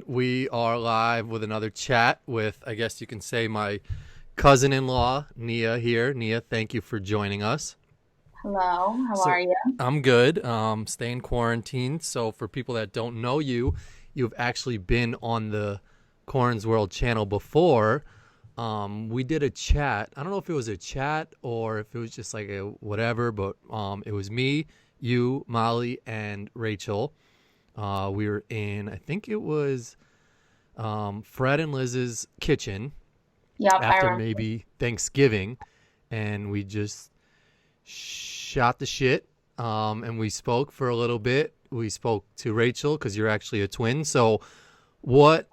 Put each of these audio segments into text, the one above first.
And we are live with another chat with, I guess you can say, my cousin-in-law, Nia here. Nia, thank you for joining us. Hello, how So are you? I'm good. Staying quarantined. So for people that don't know you, you've actually been on the Corin's World channel before. We did a chat. I don't know if it was a chat or if it was just like a whatever, but it was me, you, Molly, and Rachel. We were in, I think it was Fred and Liz's kitchen Yep, I after remember. maybe Thanksgiving, and we just shot the shit. And we spoke for a little bit. We spoke to Rachel because you're actually a twin. So, what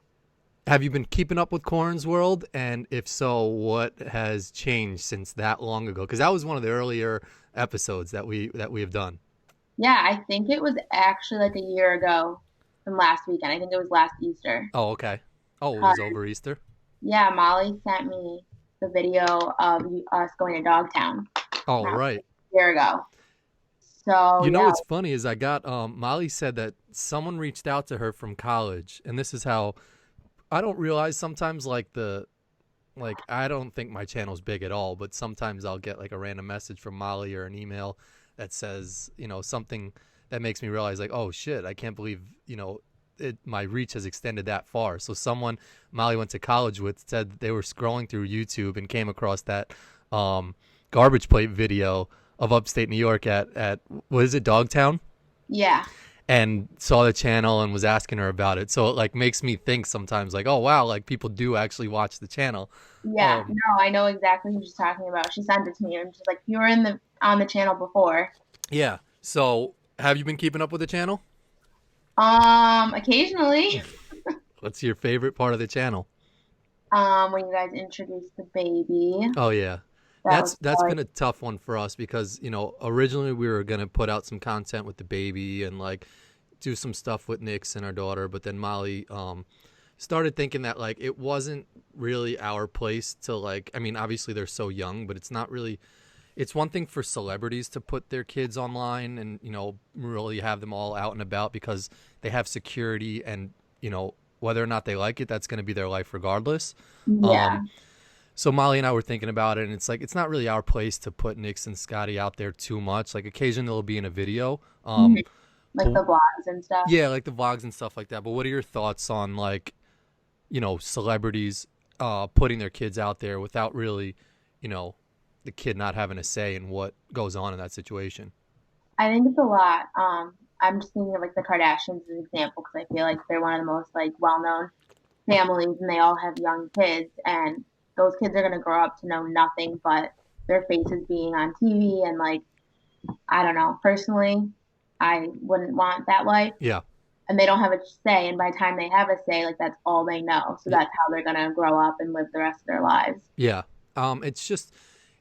have you been keeping up with Corin's World? And if so, what has changed since that long ago? Because that was one of the earlier episodes that we have done. Yeah, I think it was actually like a year ago from last weekend. I think it was last Easter. Oh, okay. Oh, it was 'Cause, over Easter. yeah, Molly sent me the video of us going to Dogtown. Oh, That was right. like a year ago. So You know yeah, what's funny is I got Molly said that someone reached out to her from college, and this is how I don't realize sometimes like I don't think my channel's big at all, but sometimes I'll get like a random message from Molly or an email that says something that makes me realize like, oh shit, I can't believe my reach has extended that far. So someone Molly went to college with said that they were scrolling through YouTube and came across that um, garbage plate video of upstate New York at what is it, Dogtown, yeah, and saw the channel and was asking her about it. So it like makes me think sometimes like, oh wow, like people do actually watch the channel. yeah. Um, No, I know exactly who she's talking about. She sent it to me and she's like, "You were in the on the channel before." yeah. So have you been keeping up with the channel? Occasionally, What's your favorite part of the channel? when you guys introduced the baby, Oh yeah. that was That's probably been a tough one for us because, originally we were gonna put out some content with the baby and like do some stuff with Nix and our daughter, but then Molly started thinking that like it wasn't really our place to like, I mean, obviously they're so young, but it's not really, it's one thing for celebrities to put their kids online and, really have them all out and about because they have security and, whether or not they like it, that's going to be their life regardless. yeah. Um, so Molly and I were thinking about it, and it's like it's not really our place to put Nix and Scotty out there too much. Like occasionally they'll be in a video, Mhm. Like but the vlogs and stuff. yeah, like the vlogs and stuff like that. But what are your thoughts on like celebrities putting their kids out there without really, you know, the kid not having a say in what goes on in that situation? I think it's a lot. I'm just thinking of like the Kardashians as an example because I feel like they're one of the most like well-known families and they all have young kids and those kids are gonna grow up to know nothing but their faces being on TV and like I don't know. Personally, I wouldn't want that life. Yeah. And they don't have a say and by the time they have a say, like that's all they know. So Y- that's how they're gonna grow up and live the rest of their lives. Yeah.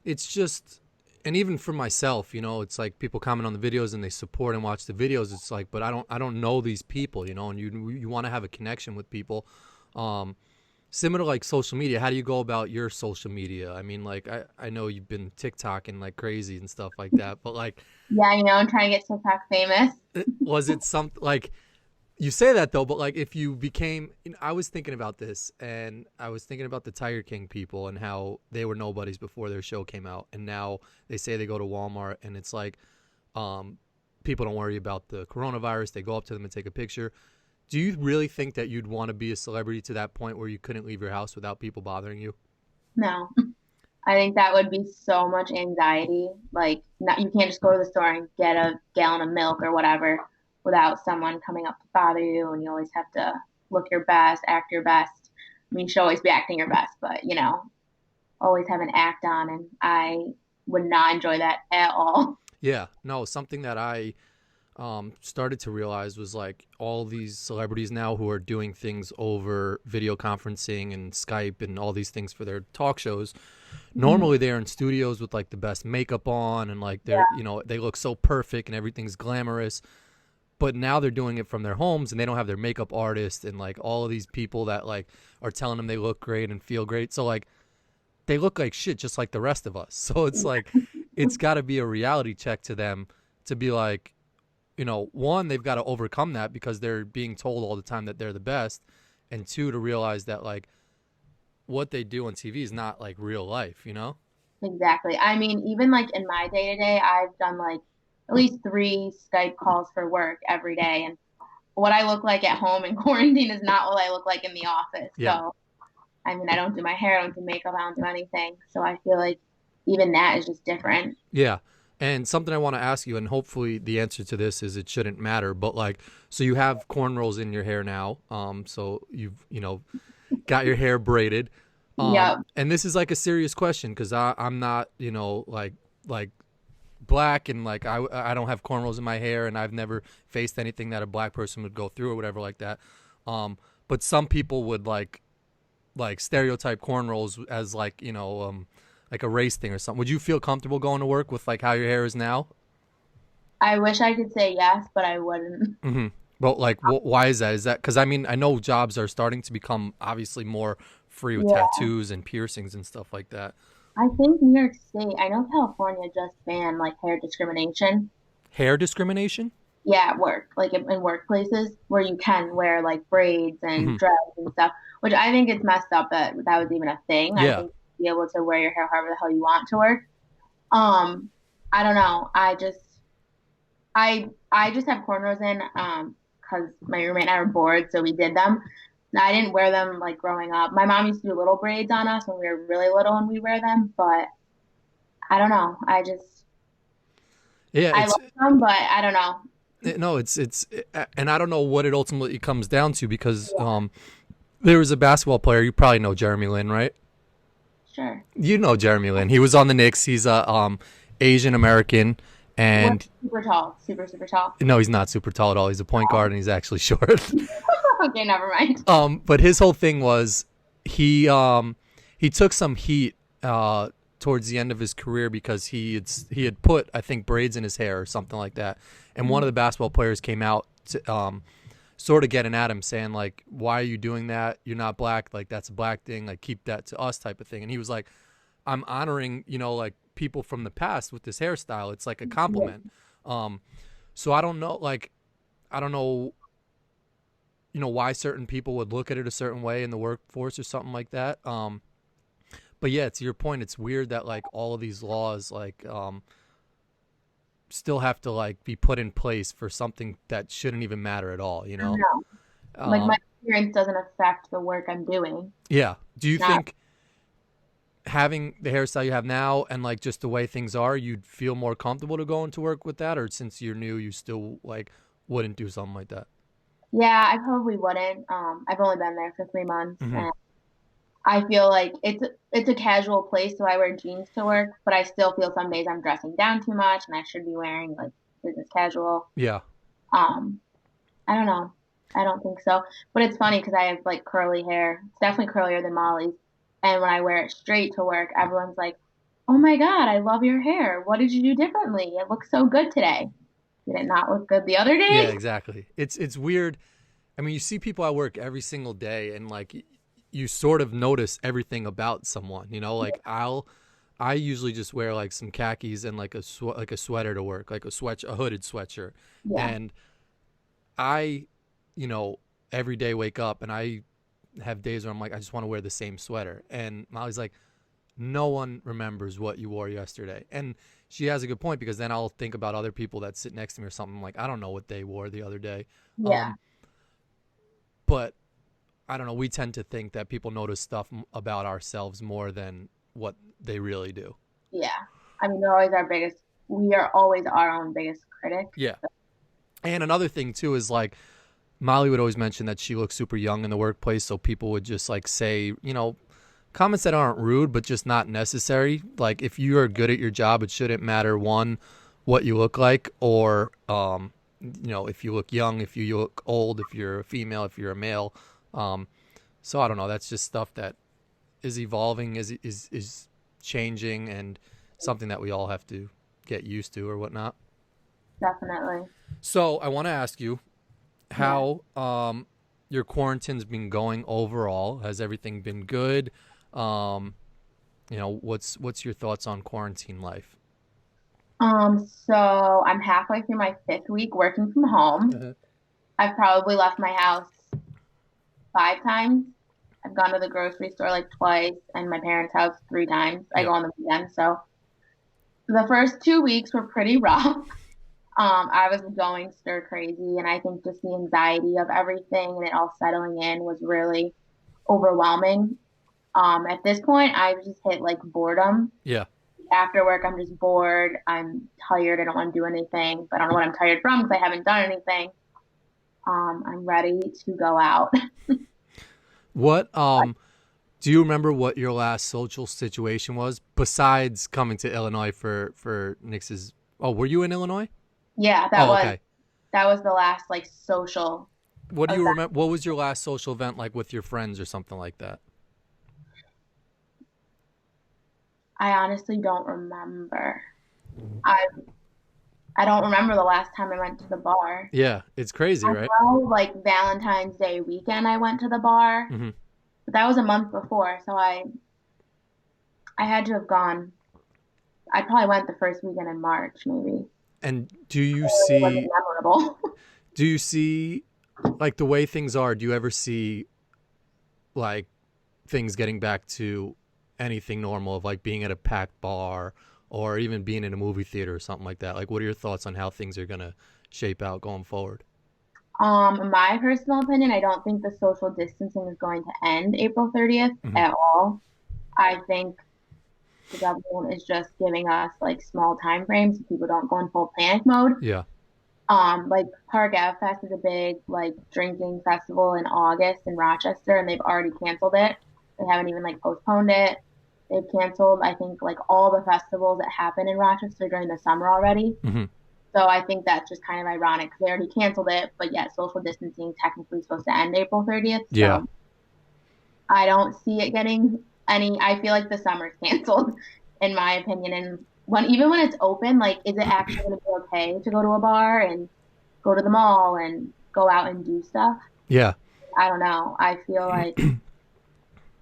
It's just, and even for myself, it's like people comment on the videos and they support and watch the videos. It's like, but I don't know these people, and you want to have a connection with people. Um, Similar to like social media, how do you go about your social media? I mean, like I know you've been TikToking like crazy and stuff like that, but like, Yeah, I'm trying to get TikTok famous. was it something like you say that though, but like if you became, I was thinking about this and I was thinking about the Tiger King people and how they were nobodies before their show came out, and now they say they go to Walmart and it's like, um, people don't worry about the coronavirus. They go up to them and take a picture. Do you really think that you'd want to be a celebrity to that point where you couldn't leave your house without people bothering you? No. I think that would be so much anxiety. Like, not, you can't just go to the store and get a gallon of milk or whatever without someone coming up to bother you, and you always have to look your best, act your best. I mean, you should always be acting your best, but always have an act on, and I would not enjoy that at all. Yeah, no, something that I started to realize was like all these celebrities now who are doing things over video conferencing and Skype and all these things for their talk shows. Normally they're in studios with like the best makeup on and like they're, Yeah, they look so perfect and everything's glamorous. But now they're doing it from their homes and they don't have their makeup artist and like all of these people that like are telling them they look great and feel great. So like they look like shit just like the rest of us. So it's like it's got to be a reality check to them to be like, one, they've got to overcome that because they're being told all the time that they're the best. and two, to realize that like what they do on TV is not like real life, you know? Exactly. I mean, even like in my day to day, I've done like at least three Skype calls for work every day. And what I look like at home in quarantine is not what I look like in the office. Yeah. So, I mean, I don't do my hair, I don't do makeup, I don't do anything. So I feel like even that is just different. Yeah. And something I want to ask you, and hopefully the answer to this is it shouldn't matter, but like, so you have cornrows in your hair now. So you've, got your hair braided. Yep. And this is like a serious question because I'm not, like black and like I don't have cornrows in my hair and I've never faced anything that a black person would go through or whatever like that. But some people would like stereotype cornrows as like a race thing or something. Would you feel comfortable going to work with like how your hair is now? I wish I could say yes, but I wouldn't. Mm-hmm. But like, why is that? Is that because I mean I know jobs are starting to become obviously more free with Yeah. tattoos and piercings and stuff like that. I think New York State, I know California just banned like hair discrimination. Hair discrimination? Yeah, at work, like in workplaces where you can wear like braids and Mm-hmm. dreads and stuff, which I think it's messed up that that was even a thing. I Yeah. think you be able to wear your hair however the hell you want to work. Um, I don't know. I just have cornrows in because my roommate and I were bored, so we did them. I didn't wear them like growing up. My mom used to do little braids on us when we were really little and we wear them, but I don't know. Yeah, I love them, but I don't know. no, and I don't know what it ultimately comes down to because there was a basketball player. You probably know Jeremy Lin, right? Sure. You know Jeremy Lin. He was on the Knicks. He's a Asian American, We're and super tall, super, super tall. no, he's not super tall at all. He's a point guard, and he's actually short. Okay, never mind. But his whole thing was he took some heat towards the end of his career because he had put I think braids in his hair or something like that, and one of the basketball players came out to sort of getting at him saying like, why are you doing that? You're not black, like that's a black thing, like keep that to us type of thing. And he was like, I'm honoring like people from the past with this hairstyle. It's like a Yeah. compliment. So I don't know, like I don't know why certain people would look at it a certain way in the workforce or something like that. But yeah, to your point, it's weird that like all of these laws like still have to like be put in place for something that shouldn't even matter at all, I don't know. Like my Um, appearance doesn't affect the work I'm doing. yeah. Do you Not, think having the hairstyle you have now and like just the way things are, you'd feel more comfortable to go into work with that, or since you're new, you still like wouldn't do something like that? yeah, I probably wouldn't. I've only been there for 3 months, Hmm. and I feel like it's a casual place, so I wear jeans to work, but I still feel some days I'm dressing down too much, and I should be wearing like business casual. Yeah. Um, I don't know. I don't think so. But it's funny because I have like curly hair. It's definitely curlier than Molly's. And when I wear it straight to work, everyone's like, "Oh my God, I love your hair. What did you do differently? It looks so good today. Did it not look good the other Yeah, day?" exactly. It's weird. I mean, you see people at work every single day, and like you sort of notice everything about someone. Like I usually just wear like some khakis and like like a sweater to work, like a hooded sweatshirt, Yeah. and I, you know, every day wake up and I have days where I'm like, I just want to wear the same sweater, and Molly's like, no one remembers what you wore yesterday, and she has a good point because then I'll think about other people that sit next to me or something like I don't know what they wore the other day. Yeah. Um, but I don't know. We tend to think that people notice stuff about ourselves more than what they really do. Yeah. I mean, they're always our biggest, we are always our own biggest critic. Yeah. And another thing too is like Molly would always mention that she looks super young in the workplace, so people would just like say, comments that aren't rude but just not necessary. Like if you are good at your job, it shouldn't matter one what you look like or if you look young, if you look old, if you're a female, if you're a male. Um, so I don't know. That's just stuff that is evolving, is changing, and something that we all have to get used to or whatnot. Definitely. So I want to ask you Yeah. how your quarantine's been going overall. Has everything been good? Um, what's your thoughts on quarantine life? So I'm halfway through my fifth week working from home. Uh-huh. I've probably left my house 5 times. I've gone to the grocery store like twice and my parents' house 3 times. I go Yep. on the weekends. So the first 2 weeks were pretty rough. I was going stir crazy, and I think just the anxiety of everything and it all settling in was really overwhelming. At this point, I've just hit like boredom. Yeah. After work, I'm just bored. I'm tired. I don't want to do anything, but I don't know what I'm tired from because I haven't done anything. I'm ready to go out. What do you remember what your last social situation was besides coming to Illinois for Nix's? Oh, were you in Illinois? Yeah, Oh, okay. that was the last like social What do you event. remember? What was your last social event like with your friends or something like that? I honestly don't remember. I I don't remember the last time I went to the bar. Yeah, it's crazy, I right? know like Valentine's Day weekend I went to the bar, Hmm. but that was a month before, so I had to have gone. I probably went the first weekend in March, maybe. And It really wasn't memorable. do you see like the way things are? Do you ever see like things getting back to anything normal of like being at a packed bar or even being in a movie theater or something like that? Like, what are your thoughts on how things are gonna shape out going forward? My personal opinion, I don't think the social distancing is going to end April 30th Hmm. at all. I think the government is just giving us like small time frames so people don't go in full panic mode. Yeah. Like Park Ave Fest is a big like drinking festival in August in Rochester, and they've already canceled it. They haven't even like postponed it. They've canceled, I think, like all the festivals that happen in Rochester during the summer already. Hmm. So I think that's just kind of ironic because they already canceled it, but yet social distancing technically supposed to end April 30th. Yeah. So I don't see it getting any. I feel like the summer's canceled, in my opinion. And even when it's open, like, is it actually going to be okay to go to a bar and go to the mall and go out and do stuff? Yeah. I don't know. I feel like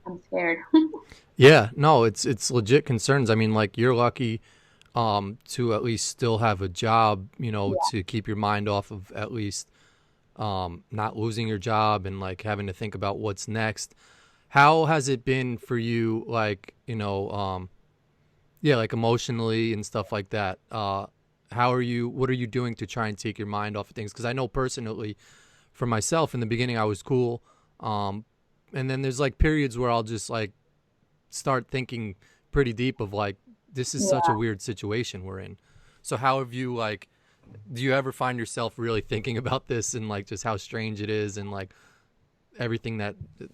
I'm scared. Yeah. No, it's legit concerns. I mean, like you're lucky to at least still have a job, Yeah. to keep your mind off of at least not losing your job and like having to think about what's next. How has it been for you, like, yeah, like emotionally and stuff like that? What are you doing to try and take your mind off of things? Because I know personally, for myself, in the beginning, I was cool. Um, and then there's like periods where I'll just like start thinking pretty deep of like, this is such a Yeah. weird situation we're in. So how have you like, do you ever find yourself really thinking about this and like just how strange it is and like everything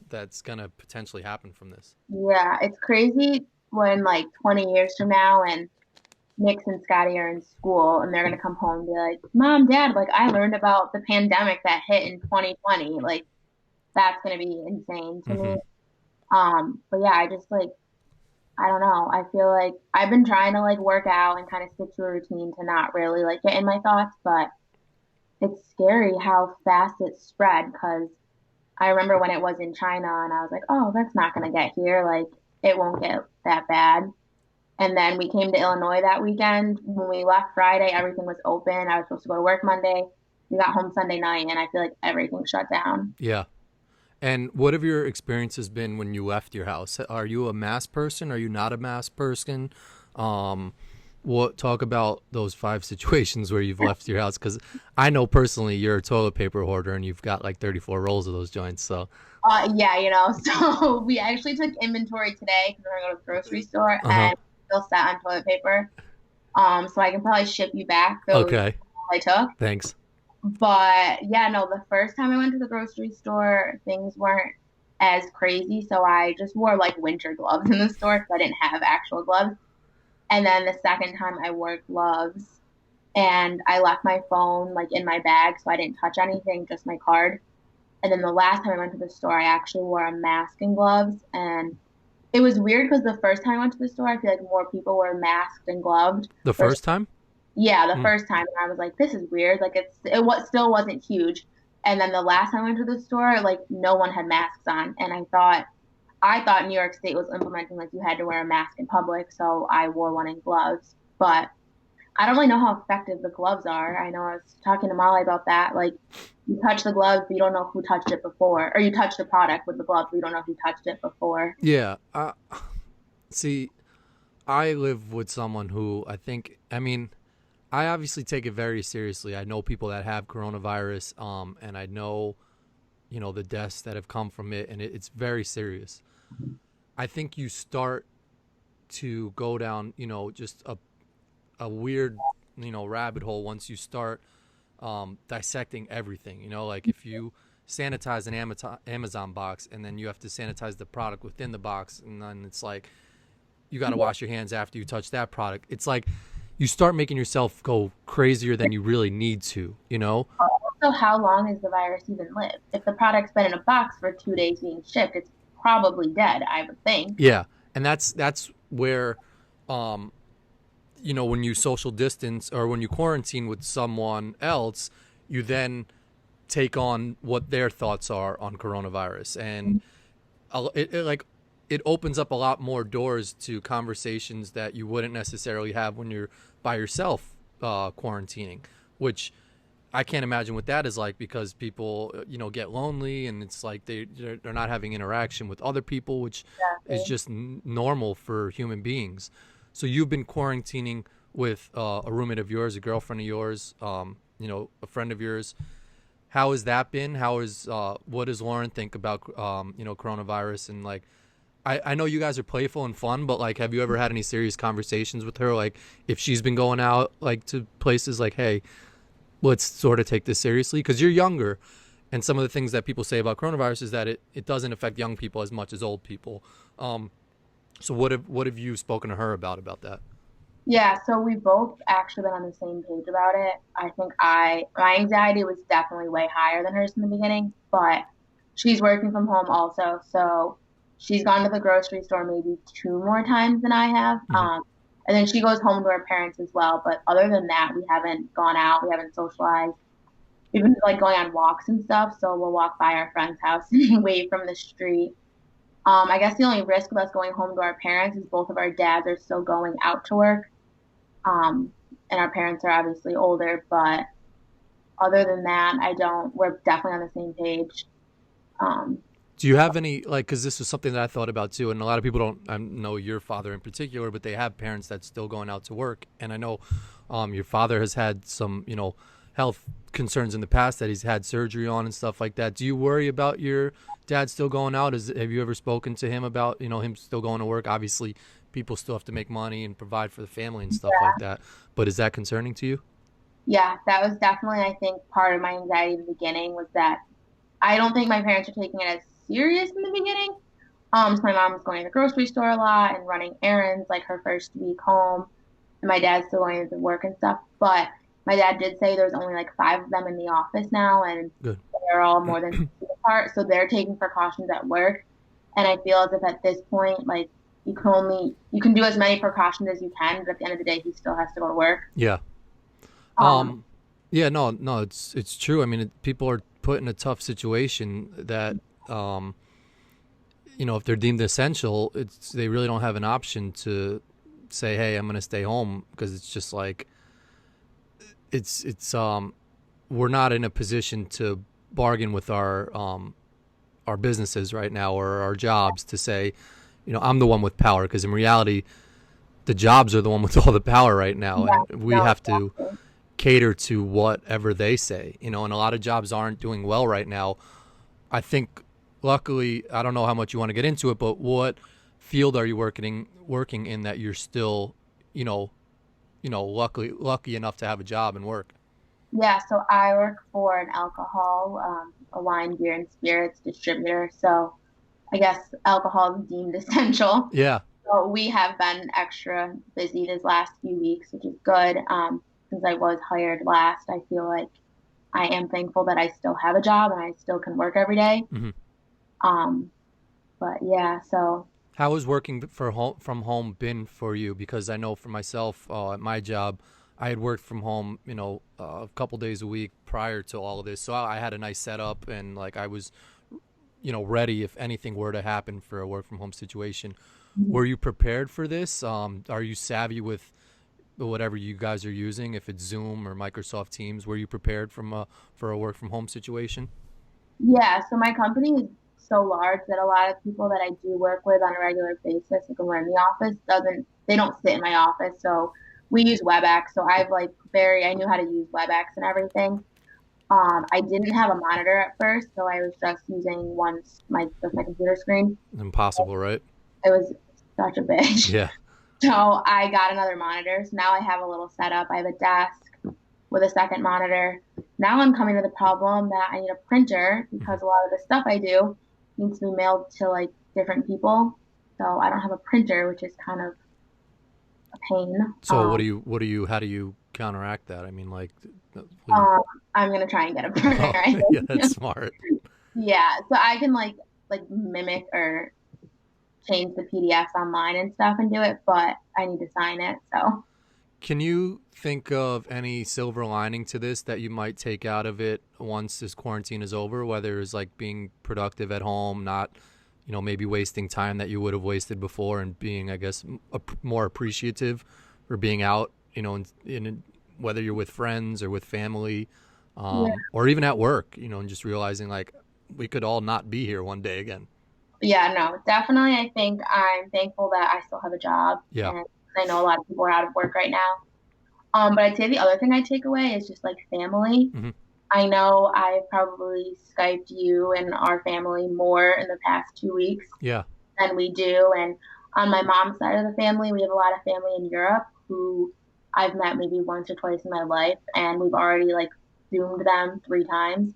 that's gonna potentially happen from this? Yeah. It's crazy when like 20 years from now and Nix and Scotty are in school and they're going to come home and be like, Mom, Dad, like I learned about the pandemic that hit in 2020. Like that's going to be insane to Hmm. me. But yeah, I just like, I don't know. I feel like I've been trying to like work out and kind of stick to a routine to not really like get in my thoughts, but it's scary how fast it spread because I remember when it was in China and I was like, oh, that's not going to get here. Like it won't get that bad. And then we came to Illinois that weekend. When we left Friday, everything was open. I was supposed to go to work Monday. We got home Sunday night, and I feel like everything shut down. Yeah. And what have your experiences been when you left your house? Are you a mask person? Are you not a mask person? Um, what talk about those five situations where you've left your house? Because I know personally you're a toilet paper hoarder and you've got like 34 rolls of those joints. So, Yeah, so we actually took inventory today because we're gonna go to the grocery store uh huh. and still sat on toilet paper. So I can probably ship you back those Okay. I took. Thanks. But yeah, no, the first time I went to the grocery store, things weren't as crazy. So I just wore like winter gloves in the store because I didn't have actual gloves. And then the second time I wore gloves and I left my phone like in my bag, so I didn't touch anything, just my card. And then the last time I went to the store, I actually wore a mask and gloves. And it was weird because the first time I went to the store, I feel like more people were masked and gloved. The Versus, first time? yeah, the Mm. first time, and I was like, this is weird. Like it was still wasn't huge. And then the last time I went to the store, like no one had masks on, and I thought New York State was implementing like you had to wear a mask in public, so I wore one in gloves. But I don't really know how effective the gloves are. I know I was talking to Molly about that. Like, you touch the gloves, but you don't know who touched it before, or you touch the product with the gloves, but you don't know who touched it before. Yeah. See, I live with someone who I mean, I obviously take it very seriously. I know people that have coronavirus, and I know, the deaths that have come from it, and it's very serious. I think you start to go down, just a weird, rabbit hole once you start dissecting everything. Like if you sanitize an Amazon box and then you have to sanitize the product within the box, and then it's like you got to wash your hands after you touch that product. It's like you start making yourself go crazier than you really need to. Also, how long has the virus even lived? If the product's been in a box for 2 days being shipped, it's probably dead, I would think. Yeah. And that's where, um, when you social distance or when you quarantine with someone else, you then take on what their thoughts are on coronavirus. And it opens up a lot more doors to conversations that you wouldn't necessarily have when you're by yourself quarantining, which I can't imagine what that is like, because people, get lonely, and it's like they're not having interaction with other people, which is Exactly. just normal for human beings. So you've been quarantining with a roommate of yours, a girlfriend of yours, a friend of yours. How has that been? What does Lauren think about coronavirus? And like, I know you guys are playful and fun, but like, have you ever had any serious conversations with her? Like, if she's been going out like to places, like, hey, let's sort of take this seriously, because you're younger, and some of the things that people say about coronavirus is that it doesn't affect young people as much as old people. So what have you spoken to her about that? Yeah, so we both actually been on the same page about it. I think my anxiety was definitely way higher than hers in the beginning, but she's working from home also, so she's gone to the grocery store maybe two more times than I have. Hmm. And then she goes home to her parents as well. But other than that, we haven't gone out, we haven't socialized. We've been like going on walks and stuff, so we'll walk by our friend's house and wave from the street. I guess the only risk of us going home to our parents is both of our dads are still going out to work. Um, and our parents are obviously older, but other than that, we're definitely on the same page. Um, Do you have any, like, because this was something that I thought about too, and a lot of people don't, I know your father in particular, but they have parents that's still going out to work, and I know your father has had some health concerns in the past that he's had surgery on and stuff like that. Do you worry about your dad still going out? Have you ever spoken to him about him still going to work? Obviously, people still have to make money and provide for the family and stuff like that, but is that concerning to you? yeah, that was definitely, I think, part of my anxiety in the beginning was that I don't think my parents are taking it as serious in the beginning. So my mom was going to the grocery store a lot and running errands like her first week home, and my dad's still going to work and stuff. But my dad did say there's only like five of them in the office now, and Good. they're all more than 6 feet apart, so they're taking precautions at work. And I feel as if at this point, like you can do as many precautions as you can, but at the end of the day, he still has to go to work. Yeah. Um, Um, yeah, no, it's true. I mean, people are put in a tough situation that, um, if they're deemed essential, they really don't have an option to say, "Hey, I'm going to stay home," because it's just like it's we're not in a position to bargain with our businesses right now, or our jobs, to say, I'm the one with power, because in reality, the jobs are the one with all the power right now, yeah, and we no, have to exactly. cater to whatever they say, and a lot of jobs aren't doing well right now. I think, luckily, I don't know how much you want to get into it, but what field are you working in that you're still, you know, lucky enough to have a job and work? Yeah, so I work for an alcohol, a wine, beer, and spirits distributor. So I guess alcohol is deemed essential. Yeah. So we have been extra busy these last few weeks, which is good. Since I was hired last, I feel like I am thankful that I still have a job and I still can work every day. Hmm. Um, but yeah, so How has working from home been for you? Because I know for myself, at my job, I had worked from home, a couple days a week prior to all of this. So I had a nice setup, and like I was, ready if anything were to happen for a work from home situation. Were you prepared for this? Are you savvy with whatever you guys are using, if it's Zoom or Microsoft Teams? Were you prepared for a work from home situation? Yeah, so my company is so large that a lot of people that I do work with on a regular basis, like when we're in the office, they don't sit in my office. So we use WebEx. So I knew how to use WebEx and everything. I didn't have a monitor at first, so I was just using just my computer screen. Impossible, right? It was such a bitch. Yeah. So I got another monitor. So now I have a little setup. I have a desk with a second monitor. Now I'm coming to the problem that I need a printer Mhm. because a lot of the stuff I do needs to be mailed to like different people. So I don't have a printer, which is kind of a pain. So how do you counteract that? I mean, like, will you? Um, I'm gonna try and get a printer, Oh, I yeah, think. that's smart. Yeah, so I can like mimic or change the PDFs online and stuff and do it, but I need to sign it. So Can you think of any silver lining to this that you might take out of it once this quarantine is over? Whether it's like being productive at home, not, maybe wasting time that you would have wasted before, and being, I guess, more appreciative for being out, whether you're with friends or with family, yeah, or even at work, and just realizing like we could all not be here one day again. yeah, no, definitely. I think I'm thankful that I still have a job, Yeah. and I know a lot of people are out of work right now. But I'd say the other thing I take away is just like family. Hmm. I know I've probably Skyped you and our family more in the past 2 weeks Yeah. than we do. And on my mom's side of the family, we have a lot of family in Europe who I've met maybe once or twice in my life, and we've already like Zoomed them 3 times.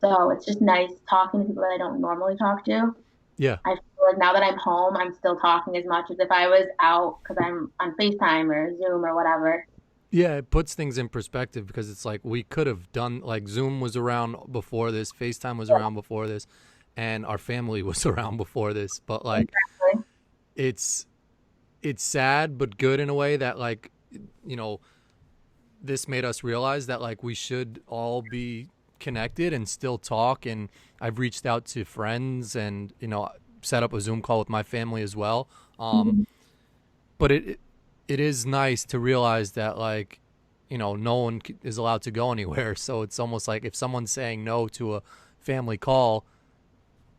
So it's just nice talking to people that I don't normally talk to. Yeah. I feel like now that I'm home, I'm still talking as much as if I was out because I'm on FaceTime or Zoom or whatever. Yeah, it puts things in perspective because it's like we could have done, like, Zoom was around before this, FaceTime was Yeah, around before this, and our family was around before this. But like exactly. it's it's sad but good in a way that, like, you know, this made us realize that like we should all be connected and still talk. And I've reached out to friends and, set up a Zoom call with my family as well. Mhm. But it is nice to realize that, like, no one is allowed to go anywhere. So it's almost like if someone's saying no to a family call,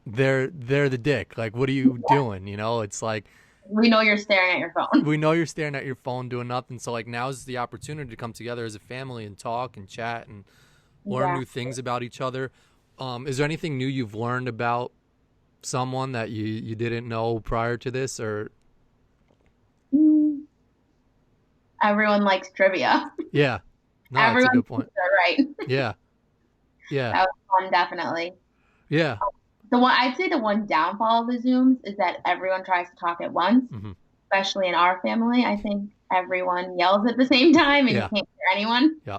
they're the dick. Like, what are you doing? It's like We know you're staring at your phone. we know you're staring at your phone doing nothing. So like now's the opportunity to come together as a family and talk and chat and learn new Exactly. things about each other. Is there anything new you've learned about someone that you didn't know prior to this? Or Mm. Everyone likes trivia. yeah, no, that's a Everyone good thinks point. they're right. Yeah, yeah, That was fun, definitely. yeah. I'd say the one downfall of the Zooms is that everyone tries to talk at once, Hmm. especially in our family. I think everyone yells at the same time and you Yeah, can't hear anyone. yeah,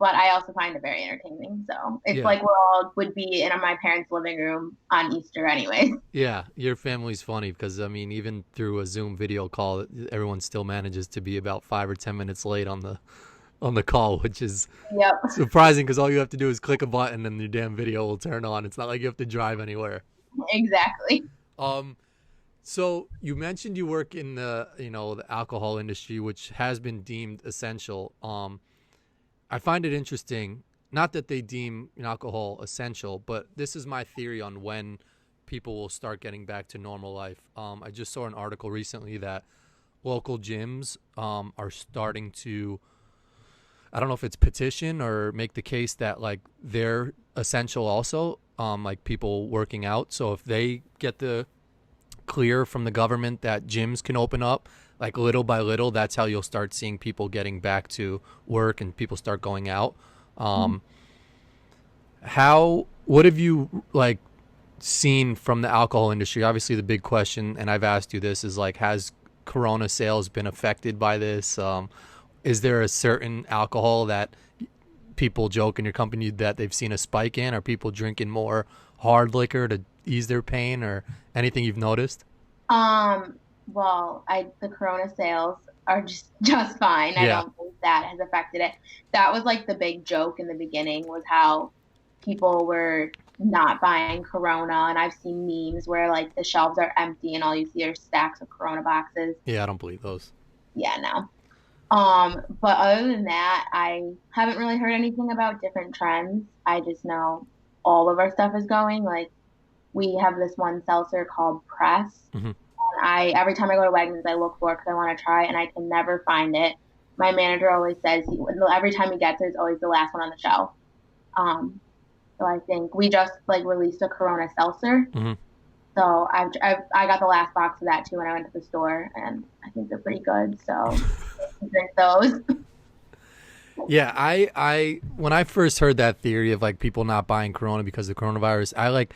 But I also find it very entertaining. So it's yeah. like we all would be in my parents' living room on Easter anyway. Yeah, your family's funny because I mean, even through a Zoom video call, everyone still manages to be about 5 or 10 minutes late on the call, which is Yep, surprising because all you have to do is click a button and your damn video will turn on. It's not like you have to drive anywhere. exactly. Um, so you mentioned you work in the alcohol industry, which has been deemed essential. I find it interesting, not that they deem alcohol essential, but this is my theory on when people will start getting back to normal life. I just saw an article recently that local gyms are starting to, I don't know if it's petition or make the case that like they're essential also, like people working out. So if they get the clear from the government that gyms can open up, like little by little, that's how you'll start seeing people getting back to work and people start going out. Um, what have you like seen from the alcohol industry? Obviously, the big question, and I've asked you this, is like, has Corona sales been affected by this? Is there a certain alcohol that people joke in your company that they've seen a spike in? Are people drinking more hard liquor to ease their pain, or anything you've noticed? Well, I the Corona sales are just fine. I Yeah, don't think that has affected it. That was like the big joke in the beginning was how people were not buying Corona, and I've seen memes where like the shelves are empty and all you see are stacks of Corona boxes. yeah, I don't believe those. Yeah, no. But other than that, I haven't really heard anything about different trends. I just know all of our stuff is going. Like we have this one seltzer called Press. Hmm. I every time I go to Wegmans, I look for it because I want to try it, and I can never find it. My manager always says every time he gets it, it's always the last one on the shelf. Um, so I think we just like released a Corona seltzer. Hmm. So I got the last box of that too when I went to the store, and I think they're pretty good. So I drink those. Yeah, I when I first heard that theory of like people not buying Corona because of the coronavirus, I like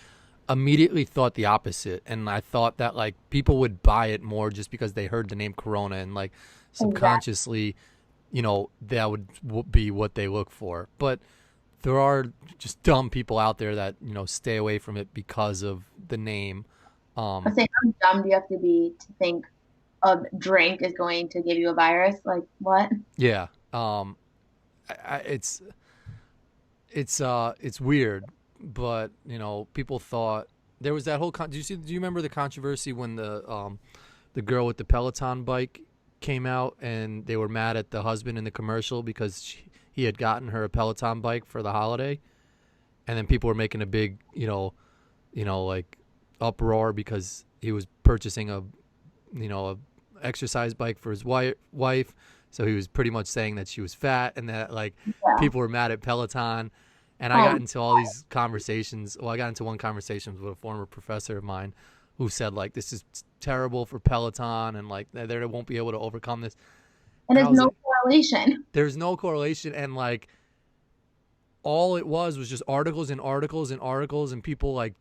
immediately thought the opposite, and I thought that like people would buy it more just because they heard the name Corona, and like Exactly. subconsciously, that would be what they look for. But there are just dumb people out there that stay away from it because of the name. I Um, say, how dumb do you have to be to think a drink is going to give you a virus? Like what? yeah, it's weird, but people thought there was that whole. Do you remember the controversy when the girl with the Peloton bike came out and they were mad at the husband in the commercial because he had gotten her a Peloton bike for the holiday, and then people were making a big like uproar because he was purchasing a exercise bike for his wife. So he was pretty much saying that she was fat and that like Yeah. people were mad at Peloton. And I got Um, into all these conversations. Well, I got into one conversation with a former professor of mine who said like this is terrible for Peloton and like they won't be able to overcome this. and And I there's was no like, correlation. there's no correlation, and like all it was just articles and articles and articles and people like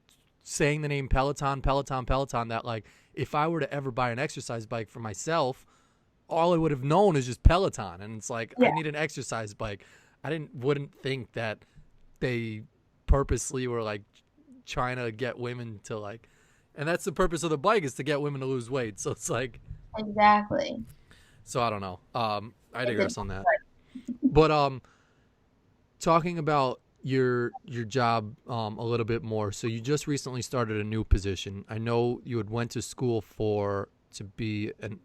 saying the name Peloton, Peloton, Peloton. That like if I were to ever buy an exercise bike for myself, all I would have known is just Peloton, and it's like I Yeah, need an exercise bike. I wouldn't think that they purposely were like trying to get women to like, and that's the purpose of the bike is to get women to lose weight. So it's like, exactly. so I don't know. I It's a, digress on that, but talking about your job a little bit more. So you just recently started a new position. I know you had went to school for to be an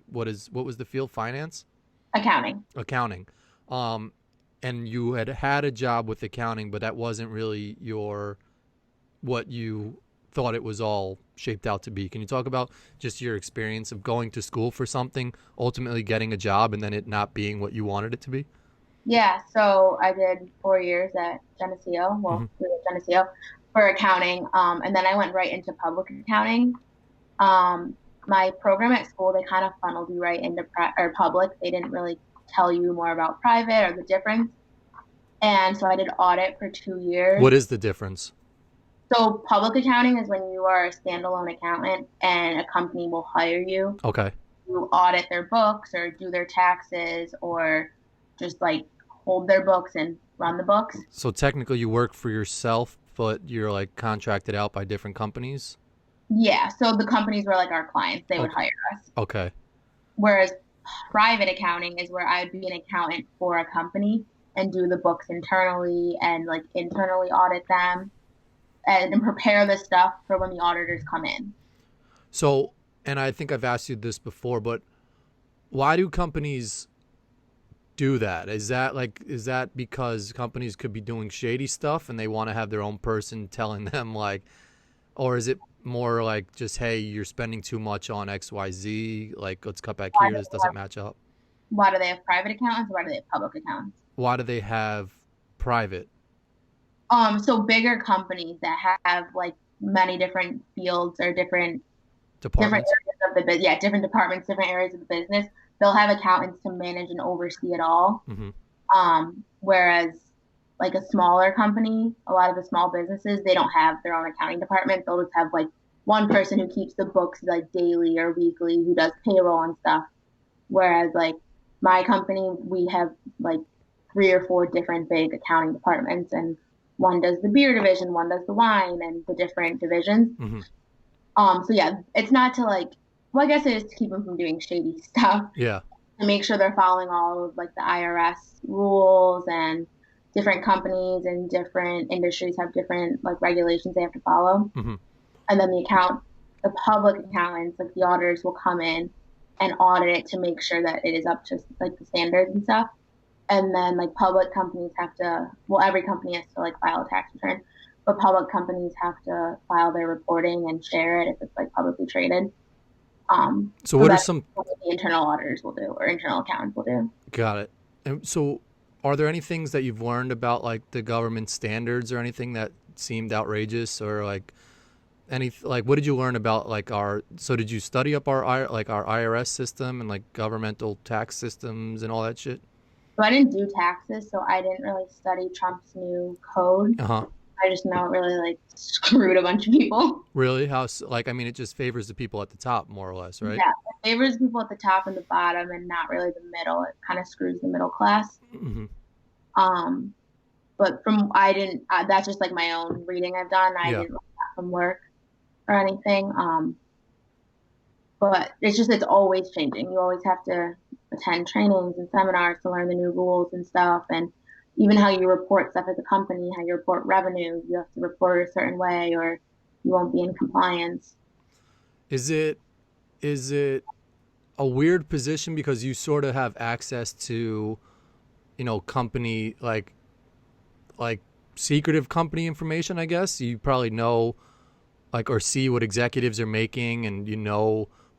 what was the field? Finance, accounting. accounting, um, and you had a job with accounting, but that wasn't really your what you thought it was all shaped out to be. Can you talk about just your experience of going to school for something, ultimately getting a job, and then it not being what you wanted it to be? Yeah, so I did 4 years at Geneseo, Hmm. well, we were at Geneseo for accounting, and then I went right into public accounting. My program at school, they kind of funneled you right into or public. They didn't really tell you more about private or the difference. And so I did audit for 2 years. What is the difference? So public accounting is when you are a standalone accountant and a company will hire you Okay. to audit their books or do their taxes or just like hold their books and run the books. So technically you work for yourself, but you're like contracted out by different companies? Yeah, so the companies were like our clients, they would Okay. hire us. Okay. Whereas private accounting is where I'd be an accountant for a company and do the books internally and like internally audit them and prepare the stuff for when the auditors come in. So, and I think I've asked you this before, but why do companies do that? Is that because companies could be doing shady stuff and they want to have their own person telling them like, or is it more like just, hey, you're spending too much on XYZ, like let's cut back Why here, do this they doesn't have, match up? why do they have private accountants or why do they have public accountants? Why do they have private So bigger companies that have like many different fields or different departments? areas of the business, yeah, different departments, different areas of the business, they'll have accountants to manage and oversee it all. Hmm. Whereas like a smaller company, a lot of the small businesses, they don't have their own accounting department. They'll just have like one person who keeps the books like daily or weekly, who does payroll and stuff. Whereas like my company, we have like 3 or 4 different big accounting departments, and one does the beer division, one does the wine, and the different divisions. Hmm. So yeah, it's not to like, well, I guess it is to keep them from doing shady stuff, Yeah. to make sure they're following all of like the IRS rules, and different companies and different industries have different like regulations they have to follow. Hmm. And then the public accountants, like the auditors will come in and audit it to make sure that it is up to like the standards and stuff. And then like public companies have to, well, every company has to like file a tax return, but public companies have to file their reporting and share it if it's like publicly traded. So So what are that's some what the internal auditors will do or internal accountants will do. got it. And so are there any things that you've learned about like the government standards or anything that seemed outrageous or like any like what did you learn about like our so did you study up like our IRS system and like governmental tax systems and all that shit? So I didn't do taxes, so I didn't really study Trump's new code. Uh-huh. I just know it really like screwed a bunch of people. Really? Like I mean it just favors the people at the top more or less, right? Yeah, it favors people at the top and the bottom and not really the middle. It kind of screws the middle class. Mm-hmm. Um, but from I didn't that's just like my own reading I've done. I Yeah. didn't learn that from work or anything. But it's just it's always changing. You always have to attend trainings and seminars to learn the new rules and stuff, and even how you report stuff as a company, how you report revenue. You have to report a certain way, or you won't be in compliance. Is it a weird position because you sort of have access to, company like secretive company information, I guess. You probably know like or see what executives are making and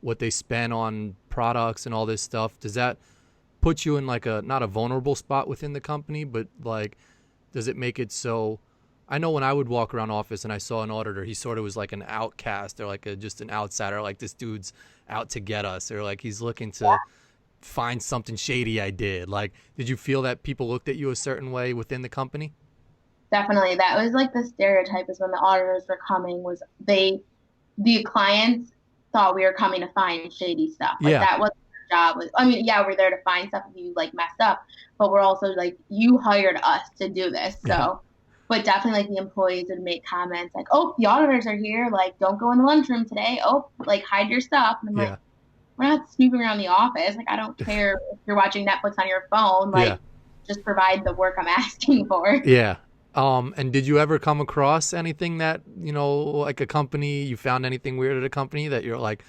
what they spend on products and all this stuff. Does that put you in like a not a vulnerable spot within the company, but like does it make it so I know when I would walk around office and I saw an auditor, he sort of was like an outcast or like just an outsider, like this dude's out to get us or like he's looking to find something shady I did. Like, did you feel that people looked at you a certain way within the company? Definitely, that was like the stereotype is when the auditors were coming was the clients thought we were coming to find shady stuff. Like Yeah. that wasn't our job. I mean, yeah, we're there to find stuff if you like messed up, but we're also like you hired us to do this. Yeah. So, but definitely like the employees would make comments like, "Oh, the auditors are here. Like, don't go in the lunchroom today. Oh, like hide your stuff." And I'm like, Yeah. "We're not snooping around the office. Like, I don't care if you're watching Netflix on your phone. Yeah. Like, just provide the work I'm asking for." Yeah. And did you ever come across anything that, like a company, you found anything weird at a company that you're like,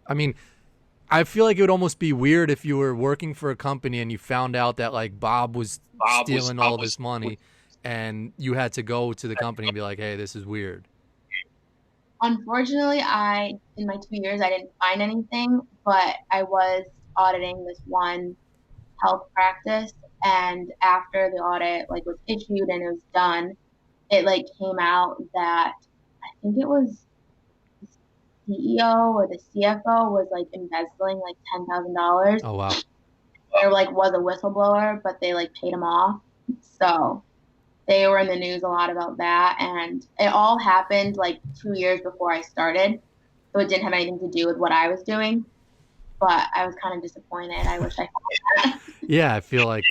I mean, I feel like it would almost be weird if you were working for a company and you found out that like Bob was stealing all this money and you had to go to the company and be like, hey, this is weird. Unfortunately, in my 2 years, I didn't find anything, but I was auditing this one health practice. And after the audit like was issued and it was done, it like came out that I think it was the CEO or the CFO was like embezzling like $10,000. Oh, wow. There like was a whistleblower, but they like paid him off. So they were in the news a lot about that, and it all happened like 2 years before I started, so it didn't have anything to do with what I was doing. But I was kind of disappointed. I wish I had that. Yeah, I feel like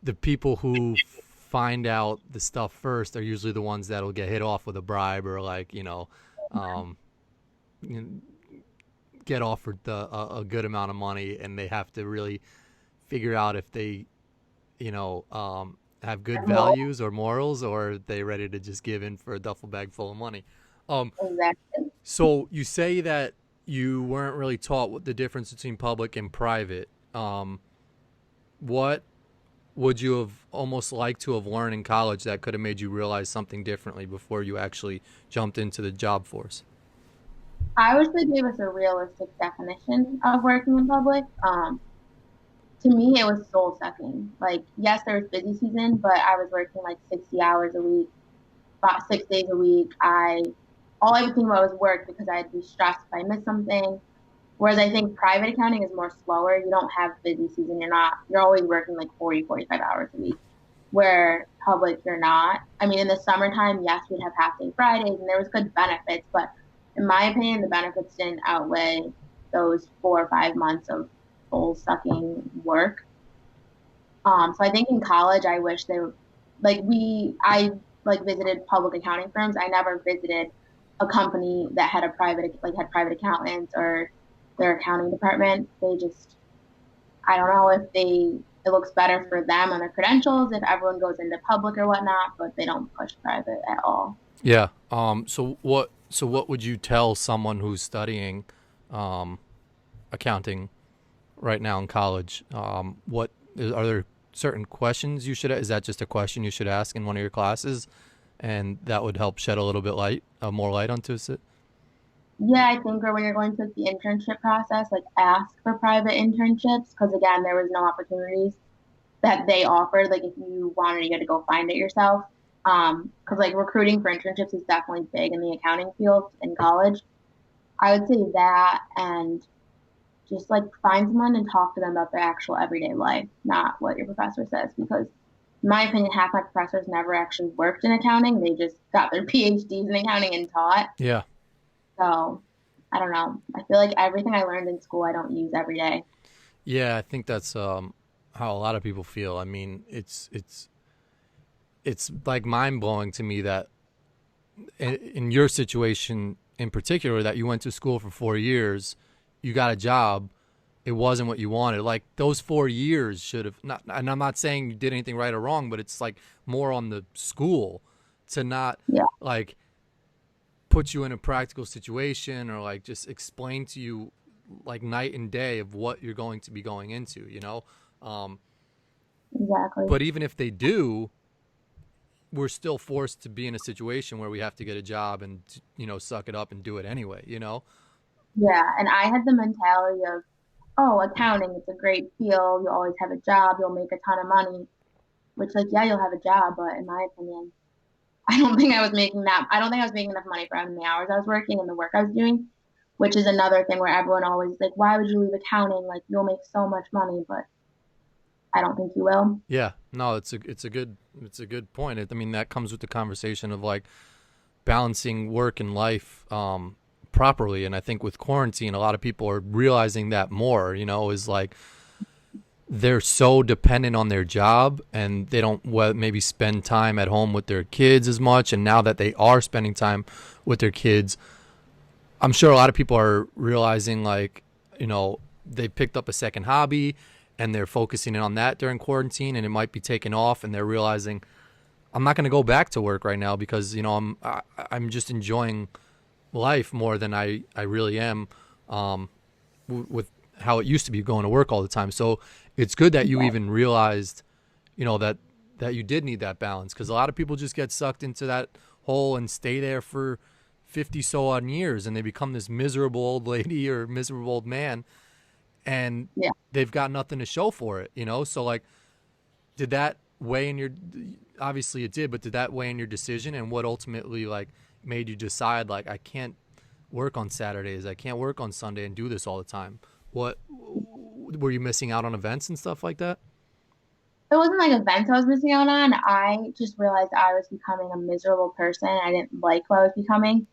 the people who find out the stuff first are usually the ones that'll get hit off with a bribe or like, um, get offered a good amount of money and they have to really figure out if they, have good values or morals or are they ready to just give in for a duffel bag full of money. Exactly. So you say that you weren't really taught what the difference between public and private. What would you have almost liked to have learned in college that could have made you realize something differently before you actually jumped into the job force? I wish they gave us a realistic definition of working in public. To me, it was soul sucking. Like, yes, there was busy season, but I was working like 60 hours a week, about 6 days a week. All I would think about was work because I'd be stressed if I missed something. Whereas I think private accounting is more slower. You don't have busy season. You're always working like 40, 45 hours a week. Where public, you're not. I mean, in the summertime, yes, we'd have half day Fridays and there was good benefits, but in my opinion, the benefits didn't outweigh those 4 or 5 months of soul sucking work. So I think in college, I wish they were I like visited public accounting firms. I never visited a company that had had private accountants or their accounting department. I don't know if it looks better for them on their credentials if everyone goes into public or whatnot, but they don't push private at all. Yeah. So what would you tell someone who's studying accounting right now in college, what are there certain questions you should? Is that just a question you should ask in one of your classes, and that would help shed a little bit more light onto it? Yeah, I think or when you're going through the internship process, like ask for private internships because again, there was no opportunities that they offered. Like if you wanted, you had to go find it yourself. Because like recruiting for internships is definitely big in the accounting field in college. I would say that and just like find someone and talk to them about their actual everyday life, not what your professor says. Because in my opinion, half my professors never actually worked in accounting. They just got their PhDs in accounting and taught. Yeah. So I don't know. I feel like everything I learned in school I don't use every day. Yeah, I think that's how a lot of people feel. I mean, it's like mind blowing to me that in your situation in particular, that you went to school for 4 years, you got a job, it wasn't what you wanted. Like those 4 years should have not. And I'm not saying you did anything right or wrong, but it's like more on the school to not Yeah, like put you in a practical situation or like just explain to you like night and day of what you're going to be going into, you know? Um, exactly. but even if they do, we're still forced to be in a situation where we have to get a job and, suck it up and do it anyway, you know? Yeah, and I had the mentality of, oh, accounting, it's a great field. You'll always have a job. You'll make a ton of money. Which, like, yeah, you'll have a job, but in my opinion, I don't think I was making that. I don't think I was making enough money for how many hours I was working and the work I was doing, which is another thing where everyone always like, why would you leave accounting? Like, you'll make so much money, but I don't think you will. Yeah, no, it's a good point. I mean, that comes with the conversation of like balancing work and life properly. And I think with quarantine, a lot of people are realizing that more. Is like they're so dependent on their job and they don't maybe spend time at home with their kids as much. And now that they are spending time with their kids, I'm sure a lot of people are realizing like, they picked up a second hobby and they're focusing in on that during quarantine, and it might be taken off, and they're realizing I'm not going to go back to work right now because I'm just enjoying life more than I really am with how it used to be going to work all the time. So it's good that you But even realized that you did need that balance, because a lot of people just get sucked into that hole and stay there for 50 so on years, and they become this miserable old lady or miserable old man, and yeah, they've got nothing to show for it. So like, did that weigh in your, obviously it did, but did that weigh in your decision, and what ultimately like made you decide like I can't work on Saturdays, I can't work on Sunday and do this all the time? What were you missing out on events and stuff like that? it wasn't like events I was missing out on. I just realized I was becoming a miserable person. I didn't like what I was becoming.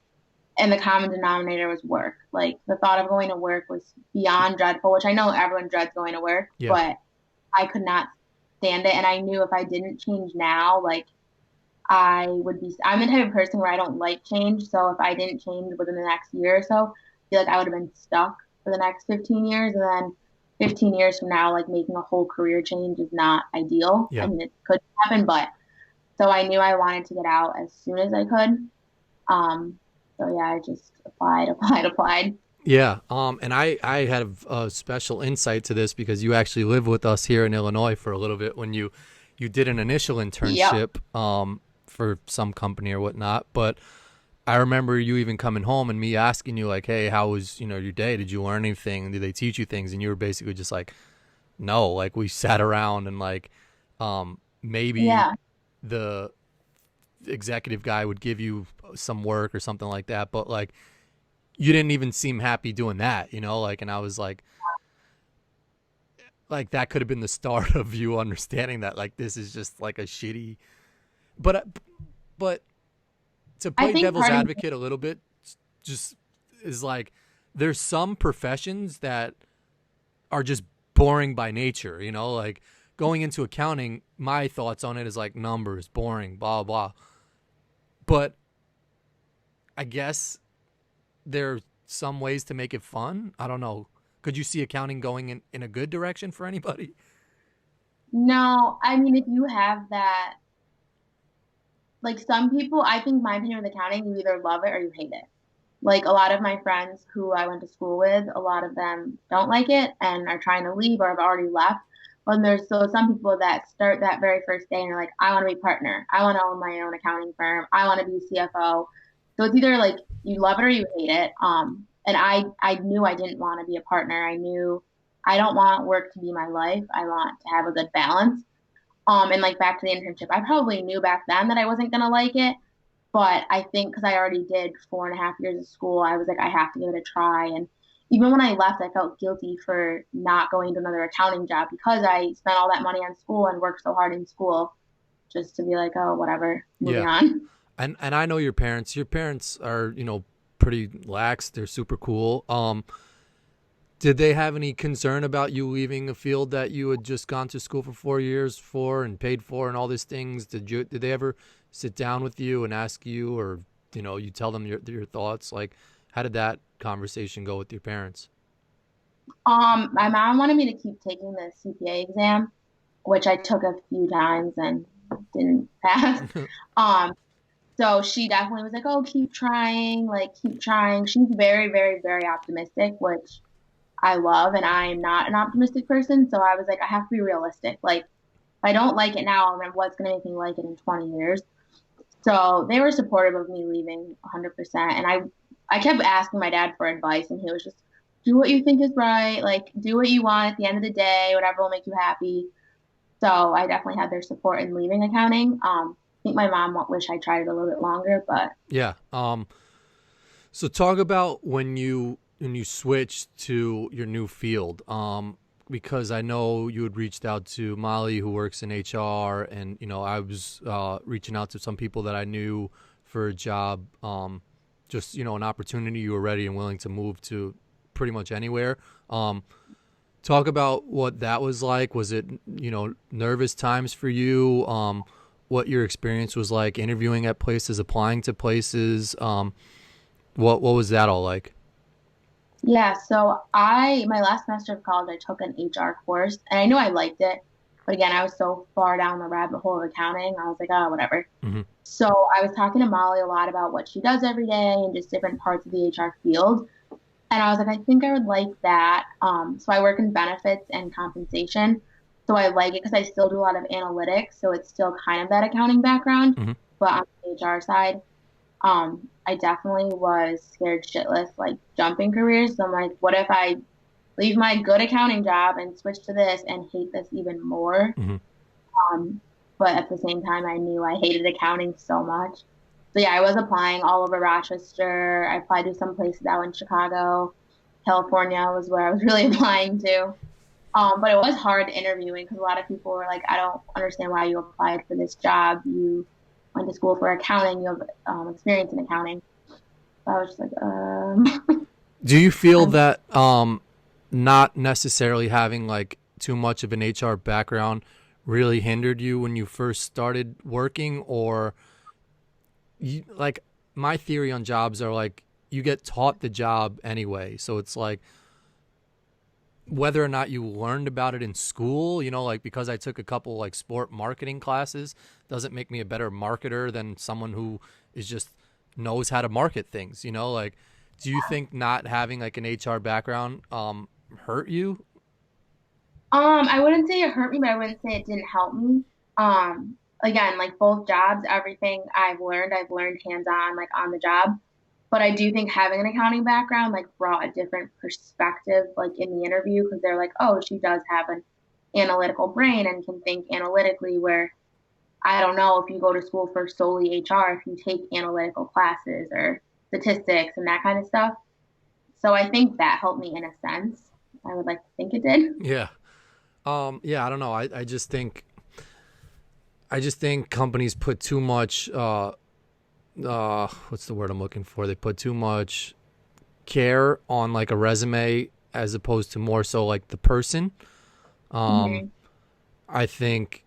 And the common denominator was work. Like the thought of going to work was beyond dreadful, which I know everyone dreads going to work, Yeah. but I could not stand it. And I knew if I didn't change now, like I'm the type of person where I don't like change. So if I didn't change within the next year or so, I feel like I would have been stuck for the next 15 years. And then 15 years from now, like making a whole career change is not ideal. I Yeah. mean, it could happen, but so I knew I wanted to get out as soon as I could. Um, so yeah, I just applied, applied, applied. Yeah. And I had a special insight to this because you actually lived with us here in Illinois for a little bit when you did an initial Yep. internship for some company or whatnot. But I remember you even coming home and me asking you like, hey, how was, your day? Did you learn anything? Did they teach you things? And you were basically just like, no, like we sat around and like maybe Yeah. the executive guy would give you some work or something like that. But like, you didn't even seem happy doing that, like, and I was like that could have been the start of you understanding that like this is just like a shitty, but but to I play think devil's part of advocate a little bit, just is like there's some professions that are just boring by nature, like going into accounting, my thoughts on it is like numbers, boring, blah blah. But I guess there are some ways to make it fun. I don't know. Could you see accounting going in a good direction for anybody? no, I mean, if you have that, like some people, I think my opinion with accounting, you either love it or you hate it. like a lot of my friends who I went to school with, a lot of them don't like it and are trying to leave or have already left. But there's so some people that start that very first day and are like, I want to be partner. I want to own my own accounting firm. I want to be CFO. So it's either like you love it or you hate it. And I knew I didn't want to be a partner. I knew I don't want work to be my life. I want to have a good balance. And like back to the internship, I probably knew back then that I wasn't gonna like it, but I think because I already did 4.5 years of school, I was like, I have to give it a try. And even when I left, I felt guilty for not going to another accounting job because I spent all that money on school and worked so hard in school just to be like, oh, whatever, moving Yeah. on. And I know your parents. Your parents are, pretty lax. They're super cool. Did they have any concern about you leaving a field that you had just gone to school for 4 years for and paid for and all these things? Did they ever sit down with you and ask you, or you tell them your thoughts? Like, how did that conversation go with your parents? My mom wanted me to keep taking the CPA exam, which I took a few times and didn't pass. Um, So she definitely was like, "Oh, keep trying, like keep trying." She's very, very, very optimistic, which I love, and I'm not an optimistic person. So I was like, I have to be realistic. Like, if I don't like it now, then what's gonna make me like it in 20 years? So they were supportive of me leaving 100%. And I kept asking my dad for advice, and he was just, "Do what you think is right. Like, do what you want at the end of the day. Whatever will make you happy." So I definitely had their support in leaving accounting. I think my mom wish I tried it a little bit longer, but Yeah. So talk about when you switched to your new field. Because I know you had reached out to Molly, who works in HR, and I was reaching out to some people that I knew for a job. Just an opportunity. You were ready and willing to move to pretty much anywhere. Talk about what that was like. Was it nervous times for you? What your experience was like interviewing at places, applying to places. What was that all like? yeah, so I my last semester of college I took an HR course and I knew I liked it, but again I was so far down the rabbit hole of accounting, I was like, oh whatever. Hmm. So I was talking to Molly a lot about what she does every day and just different parts of the HR field. And I was like, I think I would like that. So I work in benefits and compensation. So I like it because I still do a lot of analytics. So it's still kind of that accounting background, Hmm. but on the HR side. I definitely was scared shitless, like jumping careers. So I'm like, what if I leave my good accounting job and switch to this and hate this even more? Hmm. Um, but at the same time, I knew I hated accounting so much. So yeah, I was applying all over Rochester. I applied to some places out in Chicago. California was where I was really applying to. But it was hard interviewing because a lot of people were like, I don't understand why you applied for this job. You went to school for accounting. You have experience in accounting. So I was just like, Do you feel I'm, that not necessarily having like too much of an HR background really hindered you when you first started working, or like my theory on jobs are like you get taught the job anyway, so it's like whether or not you learned about it in school, like because I took a couple like sport marketing classes doesn't make me a better marketer than someone who is just knows how to market things, like do you think not having like an HR background hurt you? I wouldn't say it hurt me, but I wouldn't say it didn't help me. Again, like both jobs, everything I've learned hands-on, like on the job. But I do think having an accounting background like brought a different perspective, like in the interview, because they're like, oh, she does have an analytical brain and can think analytically. Where I don't know if you go to school for solely HR, if you take analytical classes or statistics and that kind of stuff. So I think that helped me in a sense. I would like to think it did. Yeah. Yeah, I don't know. I just think companies put too much what's the word I'm looking for? They put too much care on like a resume as opposed to more so like the person. Um, Hmm. I think,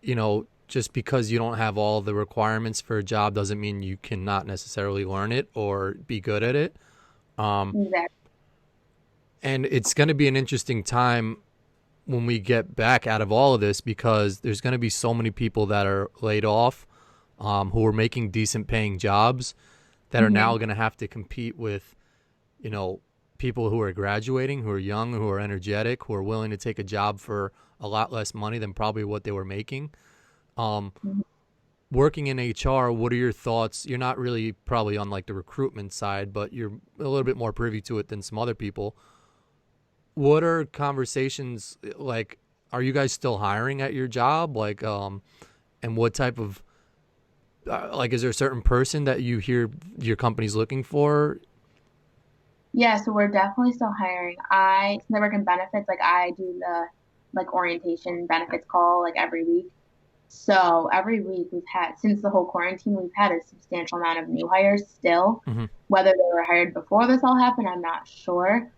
just because you don't have all the requirements for a job doesn't mean you cannot necessarily learn it or be good at it. Um, Exactly. and it's going to be an interesting time when we get back out of all of this because there's going to be so many people that are laid off who are making decent paying jobs that are now Hmm. going to have to compete with you know, people who are graduating, who are young, who are energetic, who are willing to take a job for a lot less money than probably what they were making. Um, Mhm. Working in HR, what are your thoughts? You're not really probably on like the recruitment side, but you're a little bit more privy to it than some other people. What are conversations like? Are you guys still hiring at your job? Like, and what type of like, is there a certain person that you hear your company's looking for? Yeah, so we're definitely still hiring. Since I work in benefits, like I do the like orientation benefits call like every week. So every week we've had, since the whole quarantine, we've had a substantial amount of new hires still. Mm-hmm. Whether they were hired before this all happened, I'm not sure.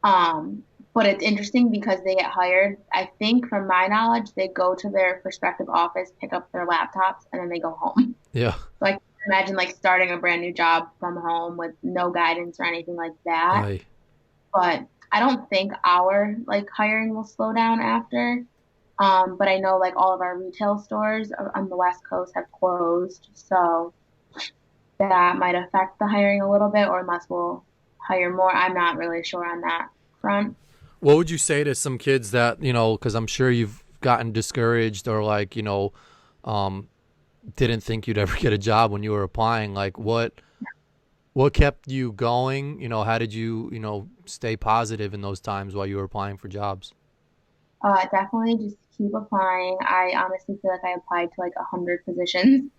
Um, but it's interesting because they get hired. I think from my knowledge, they go to their prospective office, pick up their laptops, and then they go home. Yeah. So I can imagine like starting a brand new job from home with no guidance or anything like that. I But I don't think our like hiring will slow down after. But I know like all of our retail stores on the West Coast have closed, so that might affect the hiring a little bit, or unless we'll hire more. I'm not really sure on that front. What would you say to some kids that, because I'm sure you've gotten discouraged or like, um, didn't think you'd ever get a job when you were applying? Like, what kept you going? How did you, stay positive in those times while you were applying for jobs? Definitely just keep applying. I honestly feel like I applied to like 100 positions.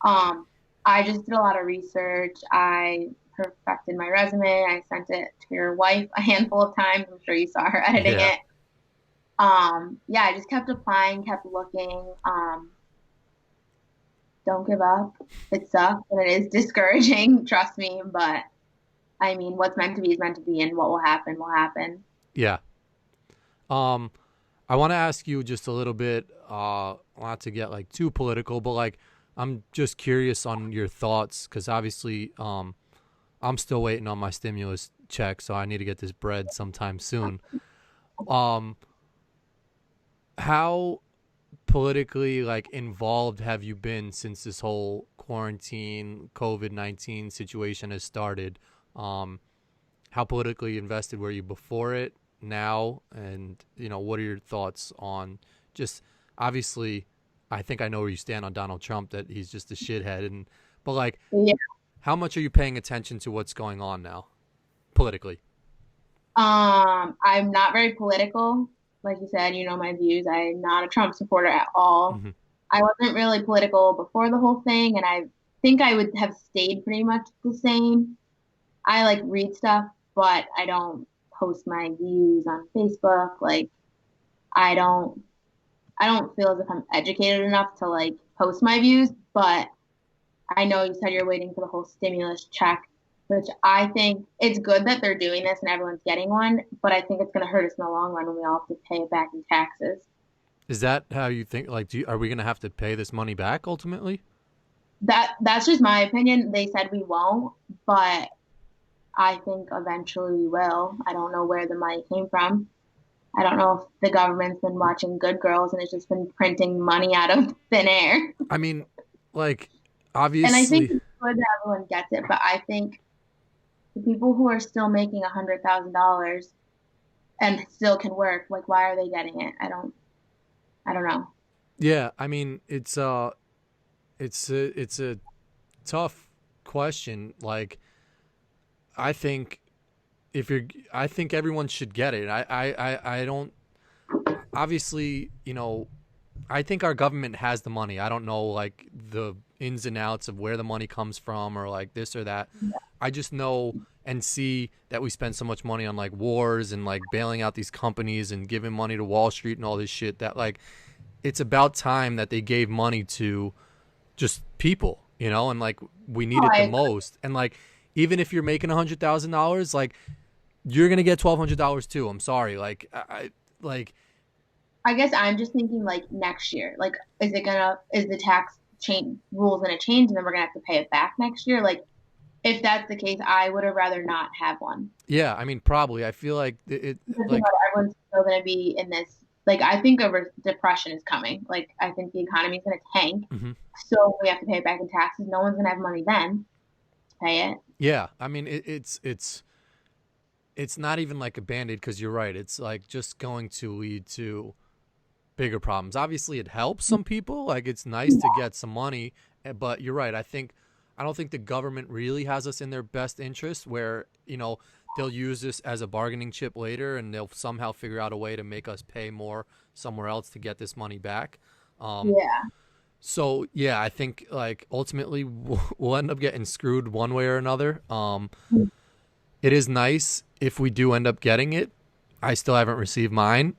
Um, I just did a lot of research. I perfected my resume. I sent it to your wife a handful of times. I'm sure you saw her editing Yeah. it. Yeah, I just kept applying, kept looking. Don't give up. It sucks and it is discouraging, trust me, but I mean, what's meant to be is meant to be, and what will happen will happen. Yeah. Um, I want to ask you just a little bit, not to get like too political, but like, I'm just curious on your thoughts because obviously, I'm still waiting on my stimulus check, so I need to get this bread sometime soon. Um, how politically like involved have you been since this whole quarantine COVID-19 situation has started? Um, how politically invested were you before it, now, and what are your thoughts on just obviously? I think I know where you stand on Donald Trump, that he's just a shithead, and but like, Yeah. how much are you paying attention to what's going on now politically? I'm not very political. Like you said, you know my views. I'm not a Trump supporter at all. Hmm. I wasn't really political before the whole thing, and I think I would have stayed pretty much the same. I like read stuff, but I don't post my views on Facebook. Like I don't I don't feel as if I'm educated enough to like post my views, but I know you said you're waiting for the whole stimulus check, which I think it's good that they're doing this and everyone's getting one, but I think it's going to hurt us in the long run when we all have to pay it back in taxes. Is that how you think? Like, are we going to have to pay this money back ultimately? That's just my opinion. They said we won't, but I think eventually we will. I don't know where the money came from. I don't know if the government's been watching Good Girls and it's just been printing money out of thin air. I mean, like, And I think obviously, it's good that everyone gets it, but I think the people who are still making $100,000 and still can work, like why are they getting it? I don't know. yeah. I mean, it's a tough question. Like, I think if you're, I think everyone should get it. I don't. Obviously, I think our government has the money. I don't know like the ins and outs of where the money comes from or like this or that. I just know and see that we spend so much money on like wars and like bailing out these companies and giving money to Wall Street and all this shit, that like it's about time that they gave money to just people, and like we need Oh, it the most. And like even if you're making $100,000, like you're gonna get $1,200 too. I'm sorry, like I like I guess I'm just thinking like next year. Like, is the tax change rules gonna change and then we're gonna have to pay it back next year? Like, if that's the case, I would have rather not have one. yeah. I mean, probably. I feel like Because like everyone's still gonna be in this. Like, I think a depression is coming. Like, I think the economy is gonna tank. mhm. So we have to pay it back in taxes. No one's gonna have money then to pay it. Yeah. I mean, it's it's not even like a band-aid, because you're right. It's like just going to lead to bigger problems. Obviously, it helps some people. Like, it's nice to get some money, but you're right. I don't think the government really has us in their best interest, where, they'll use this as a bargaining chip later, and they'll somehow figure out a way to make us pay more somewhere else to get this money back. Yeah. So yeah, I think like ultimately we'll end up getting screwed one way or another. It is nice if we do end up getting it. I still haven't received mine.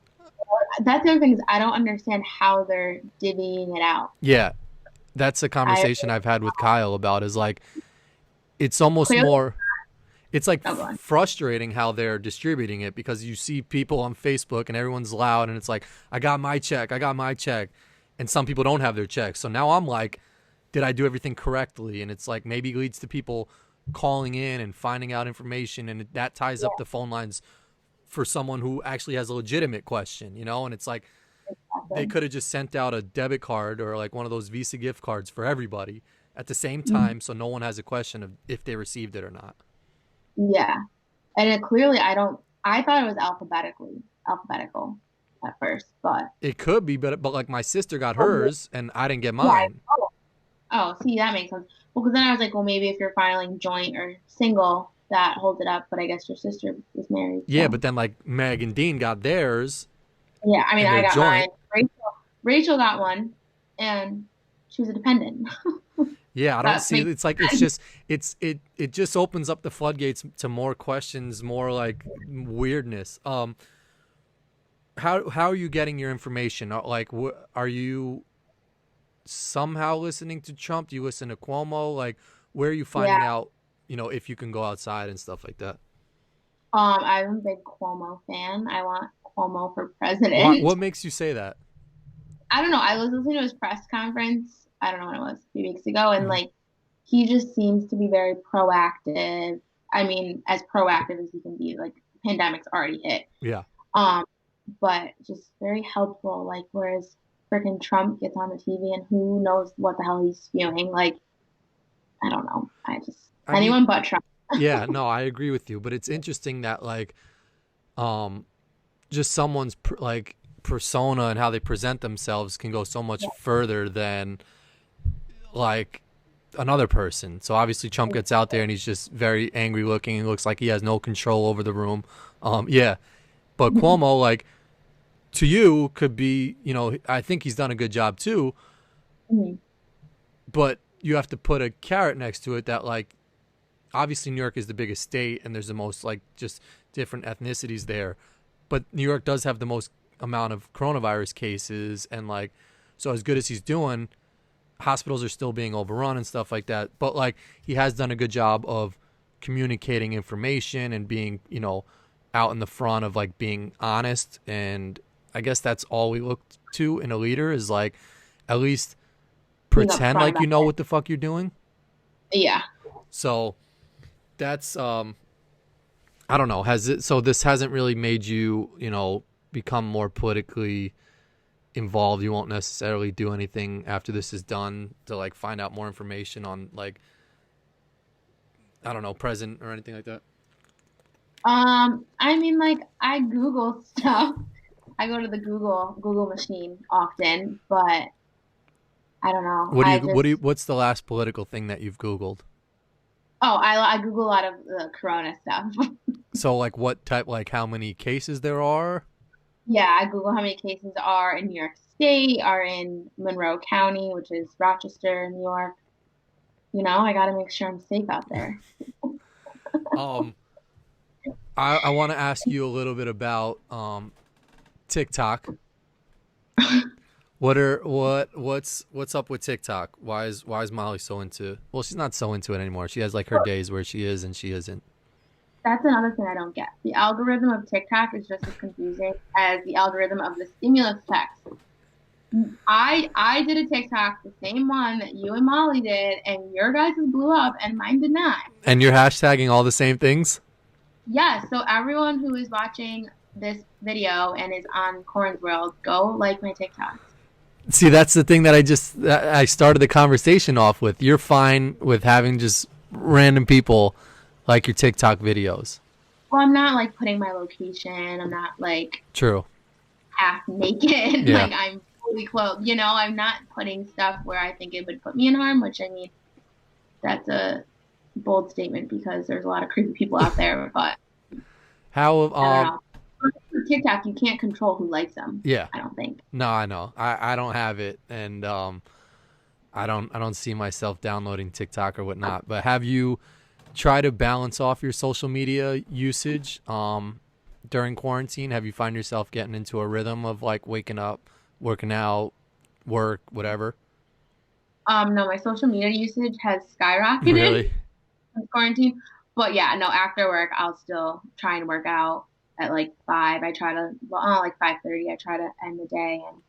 That's the other thing is I don't understand how they're divvying it out. Yeah, that's a conversation I've had with Kyle about, is like, it's almost Clearly, more, it's like oh, go on. frustrating how they're distributing it, because you see people on Facebook and everyone's loud and it's like, I got my check. And some people don't have their checks. So now I'm like, did I do everything correctly? And it's like, maybe it leads to people calling in and finding out information, and that ties up the phone lines for someone who actually has a legitimate question, and it's like, they could have just sent out a debit card or like one of those Visa gift cards for everybody at the same time, so no one has a question of if they received it or not. Yeah. And it clearly I thought it was alphabetical at first, but It could be, but like my sister got hers and I didn't get mine. oh, see, that makes sense. Well, because then I was like, well, maybe if you're filing joint or single, that holds it up. But I guess your sister was married. Yeah, So. but then like Meg and Dean got theirs. Yeah, I mean, And I they're got joint. mine. Rachel got one, and she was a dependent. Yeah, I don't That see. makes It's like it just opens up the floodgates to more questions, more like weirdness. How are you getting your information? Like, are you somehow listening to Trump? Do you listen to Cuomo? Like, where are you finding out? If you can go outside and stuff like that. I'm a big Cuomo fan. I want Cuomo for president. What makes you say that? I don't know. I was listening to his press conference. I don't know when it was, a few weeks ago, and Mhm. like he just seems to be very proactive. I mean, as proactive as he can be. Like, pandemic's already hit. Yeah. But just very helpful. Like, whereas freaking Trump gets on the TV and who knows what the hell he's spewing. Like, I don't know. I mean, Anyone but Trump. yeah, no, I agree with you, but it's interesting that like, just someone's like persona and how they present themselves can go so much further than like another person. So obviously Trump gets out there and he's just very angry looking and looks like he has no control over the room. Yeah, but Cuomo, like, to you could be, I think he's done a good job too, Mhm. but you have to put a carrot next to it that like, obviously New York is the biggest state and there's the most like just different ethnicities there, but New York does have the most amount of coronavirus cases, and like, so as good as he's doing, hospitals are still being overrun and stuff like that, but like he has done a good job of communicating information and being, out in the front of like being honest. And I guess that's all we look to in a leader, is like at least pretend like you know what the fuck you're doing. Yeah. So that's I don't know, so this hasn't really made you, become more politically involved? You won't necessarily do anything after this is done to like find out more information on like, I don't know, president or anything like that? I mean, like, I Google stuff. I go to the Google machine often, but I don't know. What's the last political thing that you've Googled? Oh, I Google a lot of the Corona stuff. So like what type, like how many cases there are? Yeah, I Google how many cases are in New York State, are in Monroe County, which is Rochester, New York. I got to make sure I'm safe out there. Um, I want to ask you a little bit about TikTok. What's up with TikTok? Why is Molly so into? Well, she's not so into it anymore. She has like her days where she is and she isn't. That's another thing I don't get. The algorithm of TikTok is just as confusing as the algorithm of the stimulus checks. I did a TikTok, the same one that you and Molly did, and your guys' blew up and mine did not. And you're hashtagging all the same things? Yes, so everyone who is watching this video and is on Corin's World, go like my TikTok. See, that's the thing that I started the conversation off with. You're fine with having just random people like your TikTok videos. Well, I'm not like putting my location. I'm not like True. half naked. Yeah. Like I'm fully clothed. You know, I'm not putting stuff where I think it would put me in harm, which I mean, that's a bold statement because there's a lot of creepy people out there, but How I don't know. For TikTok, you can't control who likes them, yeah. I don't think. No, I know. I don't have it, and I don't see myself downloading TikTok or whatnot. But have you tried to balance off your social media usage during quarantine? Have you find yourself getting into a rhythm of like waking up, working out, work, whatever? No, my social media usage has skyrocketed Really? since quarantine. But yeah, no, after work, I'll still try and work out at like 5. I try to, well, like 5:30, I try to end the day. And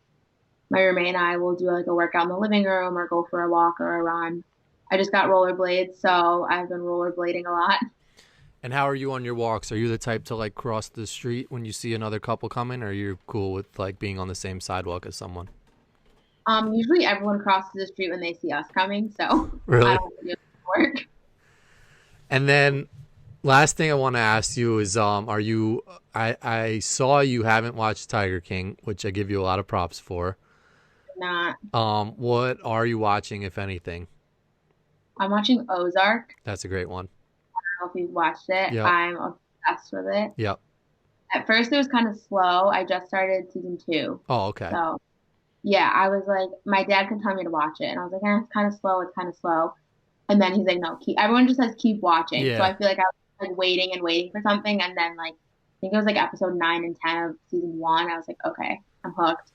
my roommate and I will do like a workout in the living room or go for a walk or a run. I just got rollerblades, so I've been rollerblading a lot. And how are you on your walks? Are you the type to like cross the street when you see another couple coming, or are you cool with like being on the same sidewalk as someone? Usually everyone crosses the street when they see us coming, so I Really? don't have to do work. And then last thing I want to ask you is are you I saw you haven't watched Tiger King, which I give you a lot of props for. Not. What are you watching if anything? I'm watching Ozark. That's a great one. I don't know if you've watched it. Yep. I'm obsessed with it. Yep. At first, it was kind of slow. I just started season 2, Oh, okay. so yeah, I was like, my dad could tell me to watch it, and I was like, it's kind of slow. It's kind of slow. And then he's like, no, keep. Everyone just says keep watching. So Yeah. I feel like I was like waiting and waiting for something, and then like I think it was like episode 9 and 10 of season 1. I was like, okay, I'm hooked.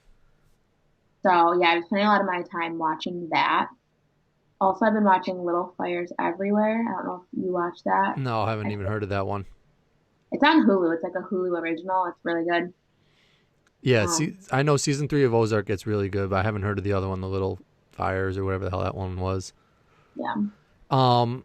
So yeah, I was spending a lot of my time watching that. Also, I've been watching Little Fires Everywhere. I don't know if you watch that. No, I haven't even heard of that one. It's on Hulu. It's like a Hulu original. It's really good. Yeah, Um, see, I know season 3 of Ozark gets really good, but I haven't heard of the other one, The Little Fires or whatever the hell that one was. yeah. Um,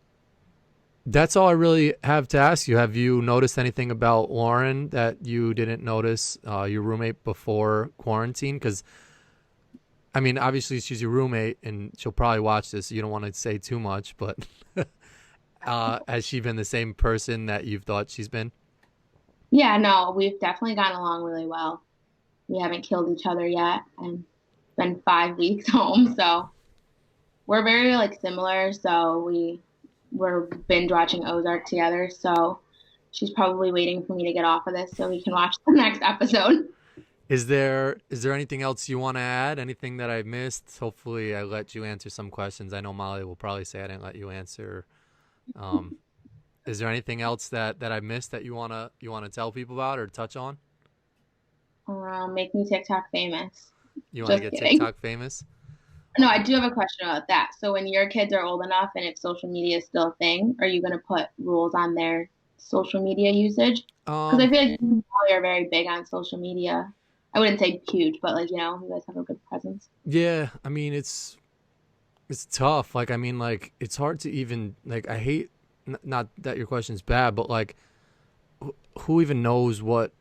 that's all I really have to ask you. Have you noticed anything about Lauren that you didn't notice, your roommate before quarantine? Because I mean, obviously she's your roommate, and she'll probably watch this. So you don't want to say too much, but has she been the same person that you've thought she's been? Yeah, no, we've definitely gotten along really well. We haven't killed each other yet, and it's been 5 weeks home, so we're very like similar. So we're binge watching Ozark together. So she's probably waiting for me to get off of this so we can watch the next episode. Is there anything else you want to add? Anything that I missed? Hopefully, I let you answer some questions. I know Molly will probably say I didn't let you answer. Um, is there anything else that I missed that you wanna tell people about or touch on? Make me TikTok famous. You want to Just get kidding. TikTok famous? No, I do have a question about that. So when your kids are old enough and if social media is still a thing, are you going to put rules on their social media usage? Because I Um, feel like you probably are very big on social media. I wouldn't say huge, but like, you guys have a good presence. yeah. I mean, it's tough. Like, I mean, like it's hard to even like. I hate not that your question's bad, but like, who even knows what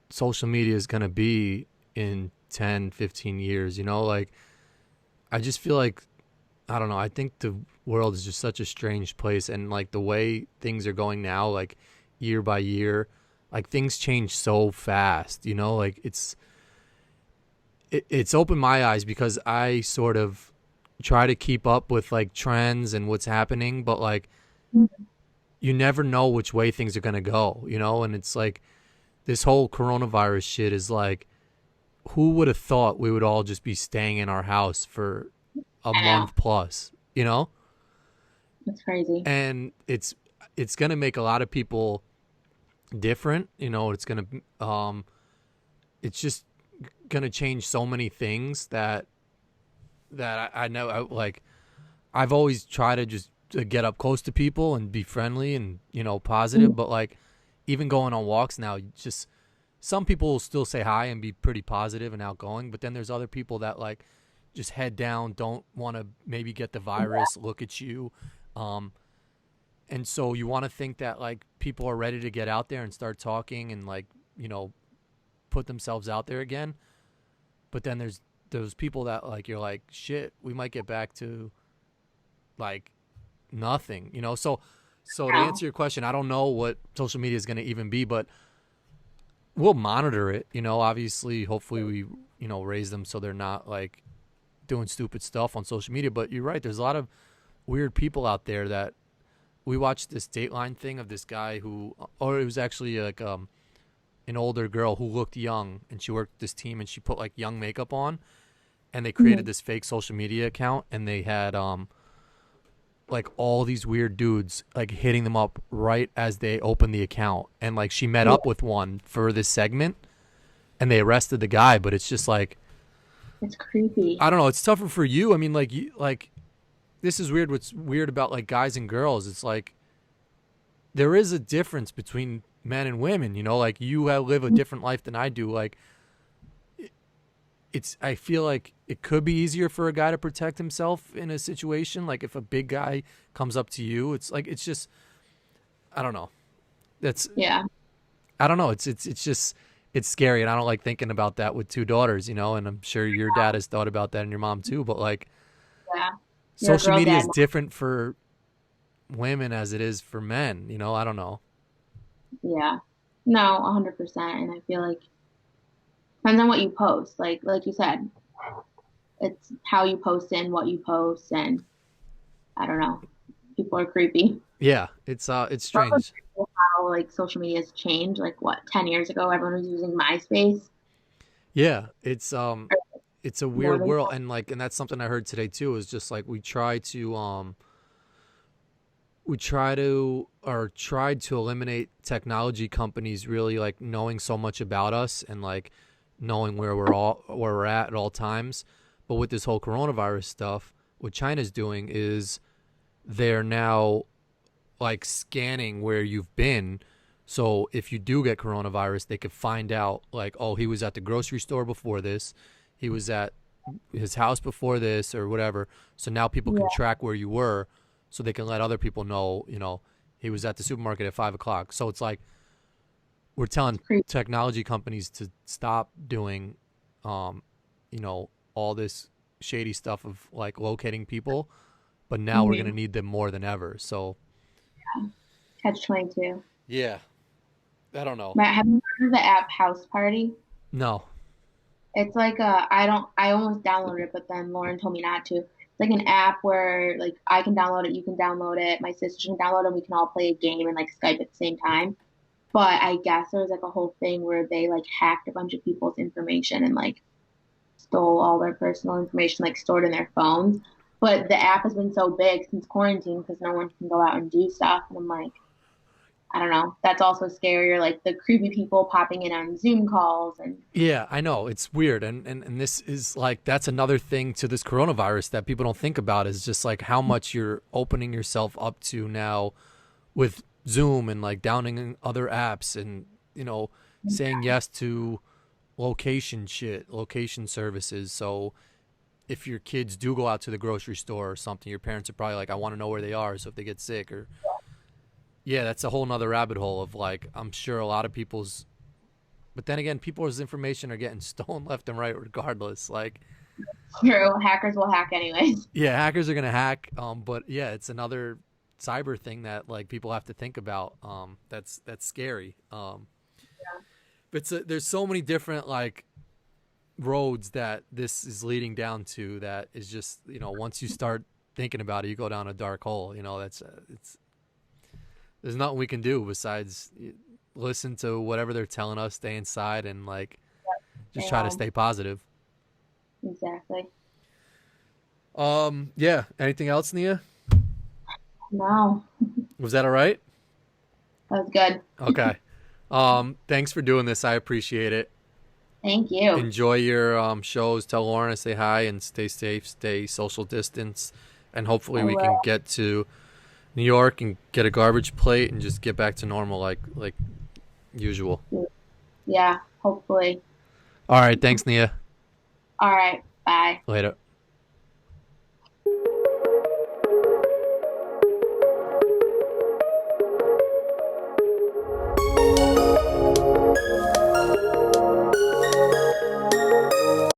social media is gonna be in 10, 15 years? Like I just feel like I don't know. I think the world is just such a strange place, and like the way things are going now, like year by year, like things change so fast. Like it's opened my eyes because I sort of try to keep up with like trends and what's happening, but like you never know which way things are gonna go. And it's like this whole coronavirus shit is like, who would have thought we would all just be staying in our house for a I know. month plus, It's crazy. and it's gonna make a lot of people different. It's just gonna change so many things that I know. Like I've always tried to just to get up close to people and be friendly and positive, but like even going on walks now, just some people will still say hi and be pretty positive and outgoing, but then there's other people that like just head down, don't want to maybe get the virus, look at you. Um, and so you want to think that like people are ready to get out there and start talking and like, put themselves out there again. But then there's those people that like, you're like, shit, we might get back to like nothing. So So to No. answer your question, I don't know what social media is going to even be, but we'll monitor it. Obviously, hopefully we raise them so they're not like doing stupid stuff on social media. But you're right. There's a lot of weird people out there that we watched this Dateline thing of this guy who, or it was actually like an older girl who looked young, and she worked this team, and she put like young makeup on, and they created Mhm. this fake social media account, and they had like all these weird dudes like hitting them up right as they opened the account, and like she met Yeah, up with one for this segment, and they arrested the guy. But it's just like, it's creepy. I don't know, it's tougher for you. I mean, like this is weird. What's weird about like guys and girls, it's like there is a difference between men and women. Like you live a different life than I do. Like it's I feel like it could be easier for a guy to protect himself in a situation. Like if a big guy comes up to you, it's like, it's just, I don't know. That's Yeah. I don't know. It's just, it's scary, and I don't like thinking about that with two daughters. And I'm sure your dad has thought about that, and your mom too. But like Yeah. You're a social girl media dad is now. different for women as it is for men. I don't know. Yeah. No, 100%. And I feel like depends on what you post. Like you said, it's how you post and what you post, and I don't know. People are creepy. Yeah, it's It's also strange. cool how like social media has changed. Like what, 10 years ago, everyone was using MySpace. Yeah, Or it's a more weird than world, that. and that's something I heard today too. Is just like we try to or tried to eliminate technology companies really like knowing so much about us, and like knowing where we're at all times. But with this whole coronavirus stuff, what China's doing is they're now like scanning where you've been. So if you do get coronavirus, they could find out like, oh, he was at the grocery store before this, he was at his house before this, or whatever. So now people can Yeah. track where you were, so they can let other people know, he was at the supermarket at 5 o'clock. So it's like we're telling It's creepy. technology companies to stop doing, um, all this shady stuff of like locating people, but now we're gonna Hmm. need them more than ever. So Catch 22. yeah, I don't know. Matt, have you heard of the app House Party? No. It's like I almost downloaded it, but then Lauren told me not to. It's like an app where like I can download it, you can download it, my sister can download it, and we can all play a game and like Skype at the same time. But I guess there was like a whole thing where they like hacked a bunch of people's information and like stole all their personal information, like stored in their phones. But the app has been so big since quarantine because no one can go out and do stuff. And I'm like, I don't know. That's also scarier, like the creepy people popping in on Zoom calls and Yeah, I know. It's weird. And this is like, that's another thing to this coronavirus that people don't think about, is just like how much you're opening yourself up to now with Zoom, and like downing other apps, and, saying yes to location services. So if your kids do go out to the grocery store or something, your parents are probably like, I want to know where they are. So if they get sick, or, yeah, that's a whole nother rabbit hole of like, I'm sure a lot of people's, but then again, people's information are getting stolen left and right regardless. Like, true, hackers will hack anyways. yeah, hackers are gonna hack. But yeah, it's another cyber thing that like people have to think about. That's scary. But there's so many different like roads that this is leading down to, that is just, once you start thinking about it, you go down a dark hole. That's it's there's nothing we can do besides listen to whatever they're telling us, stay inside, and like just Stay try to home. stay positive. Exactly. Yeah. Anything else, Nia? No, Was that all right? that was good. Okay. Thanks for doing this. I appreciate it. Thank you. Enjoy your shows. Tell Lauren to say hi, and stay safe, stay social distance, and hopefully I we can will. get to New York and get a garbage plate and just get back to normal like usual. Yeah, hopefully. All right. Thanks, Nia. All right. Bye. Later.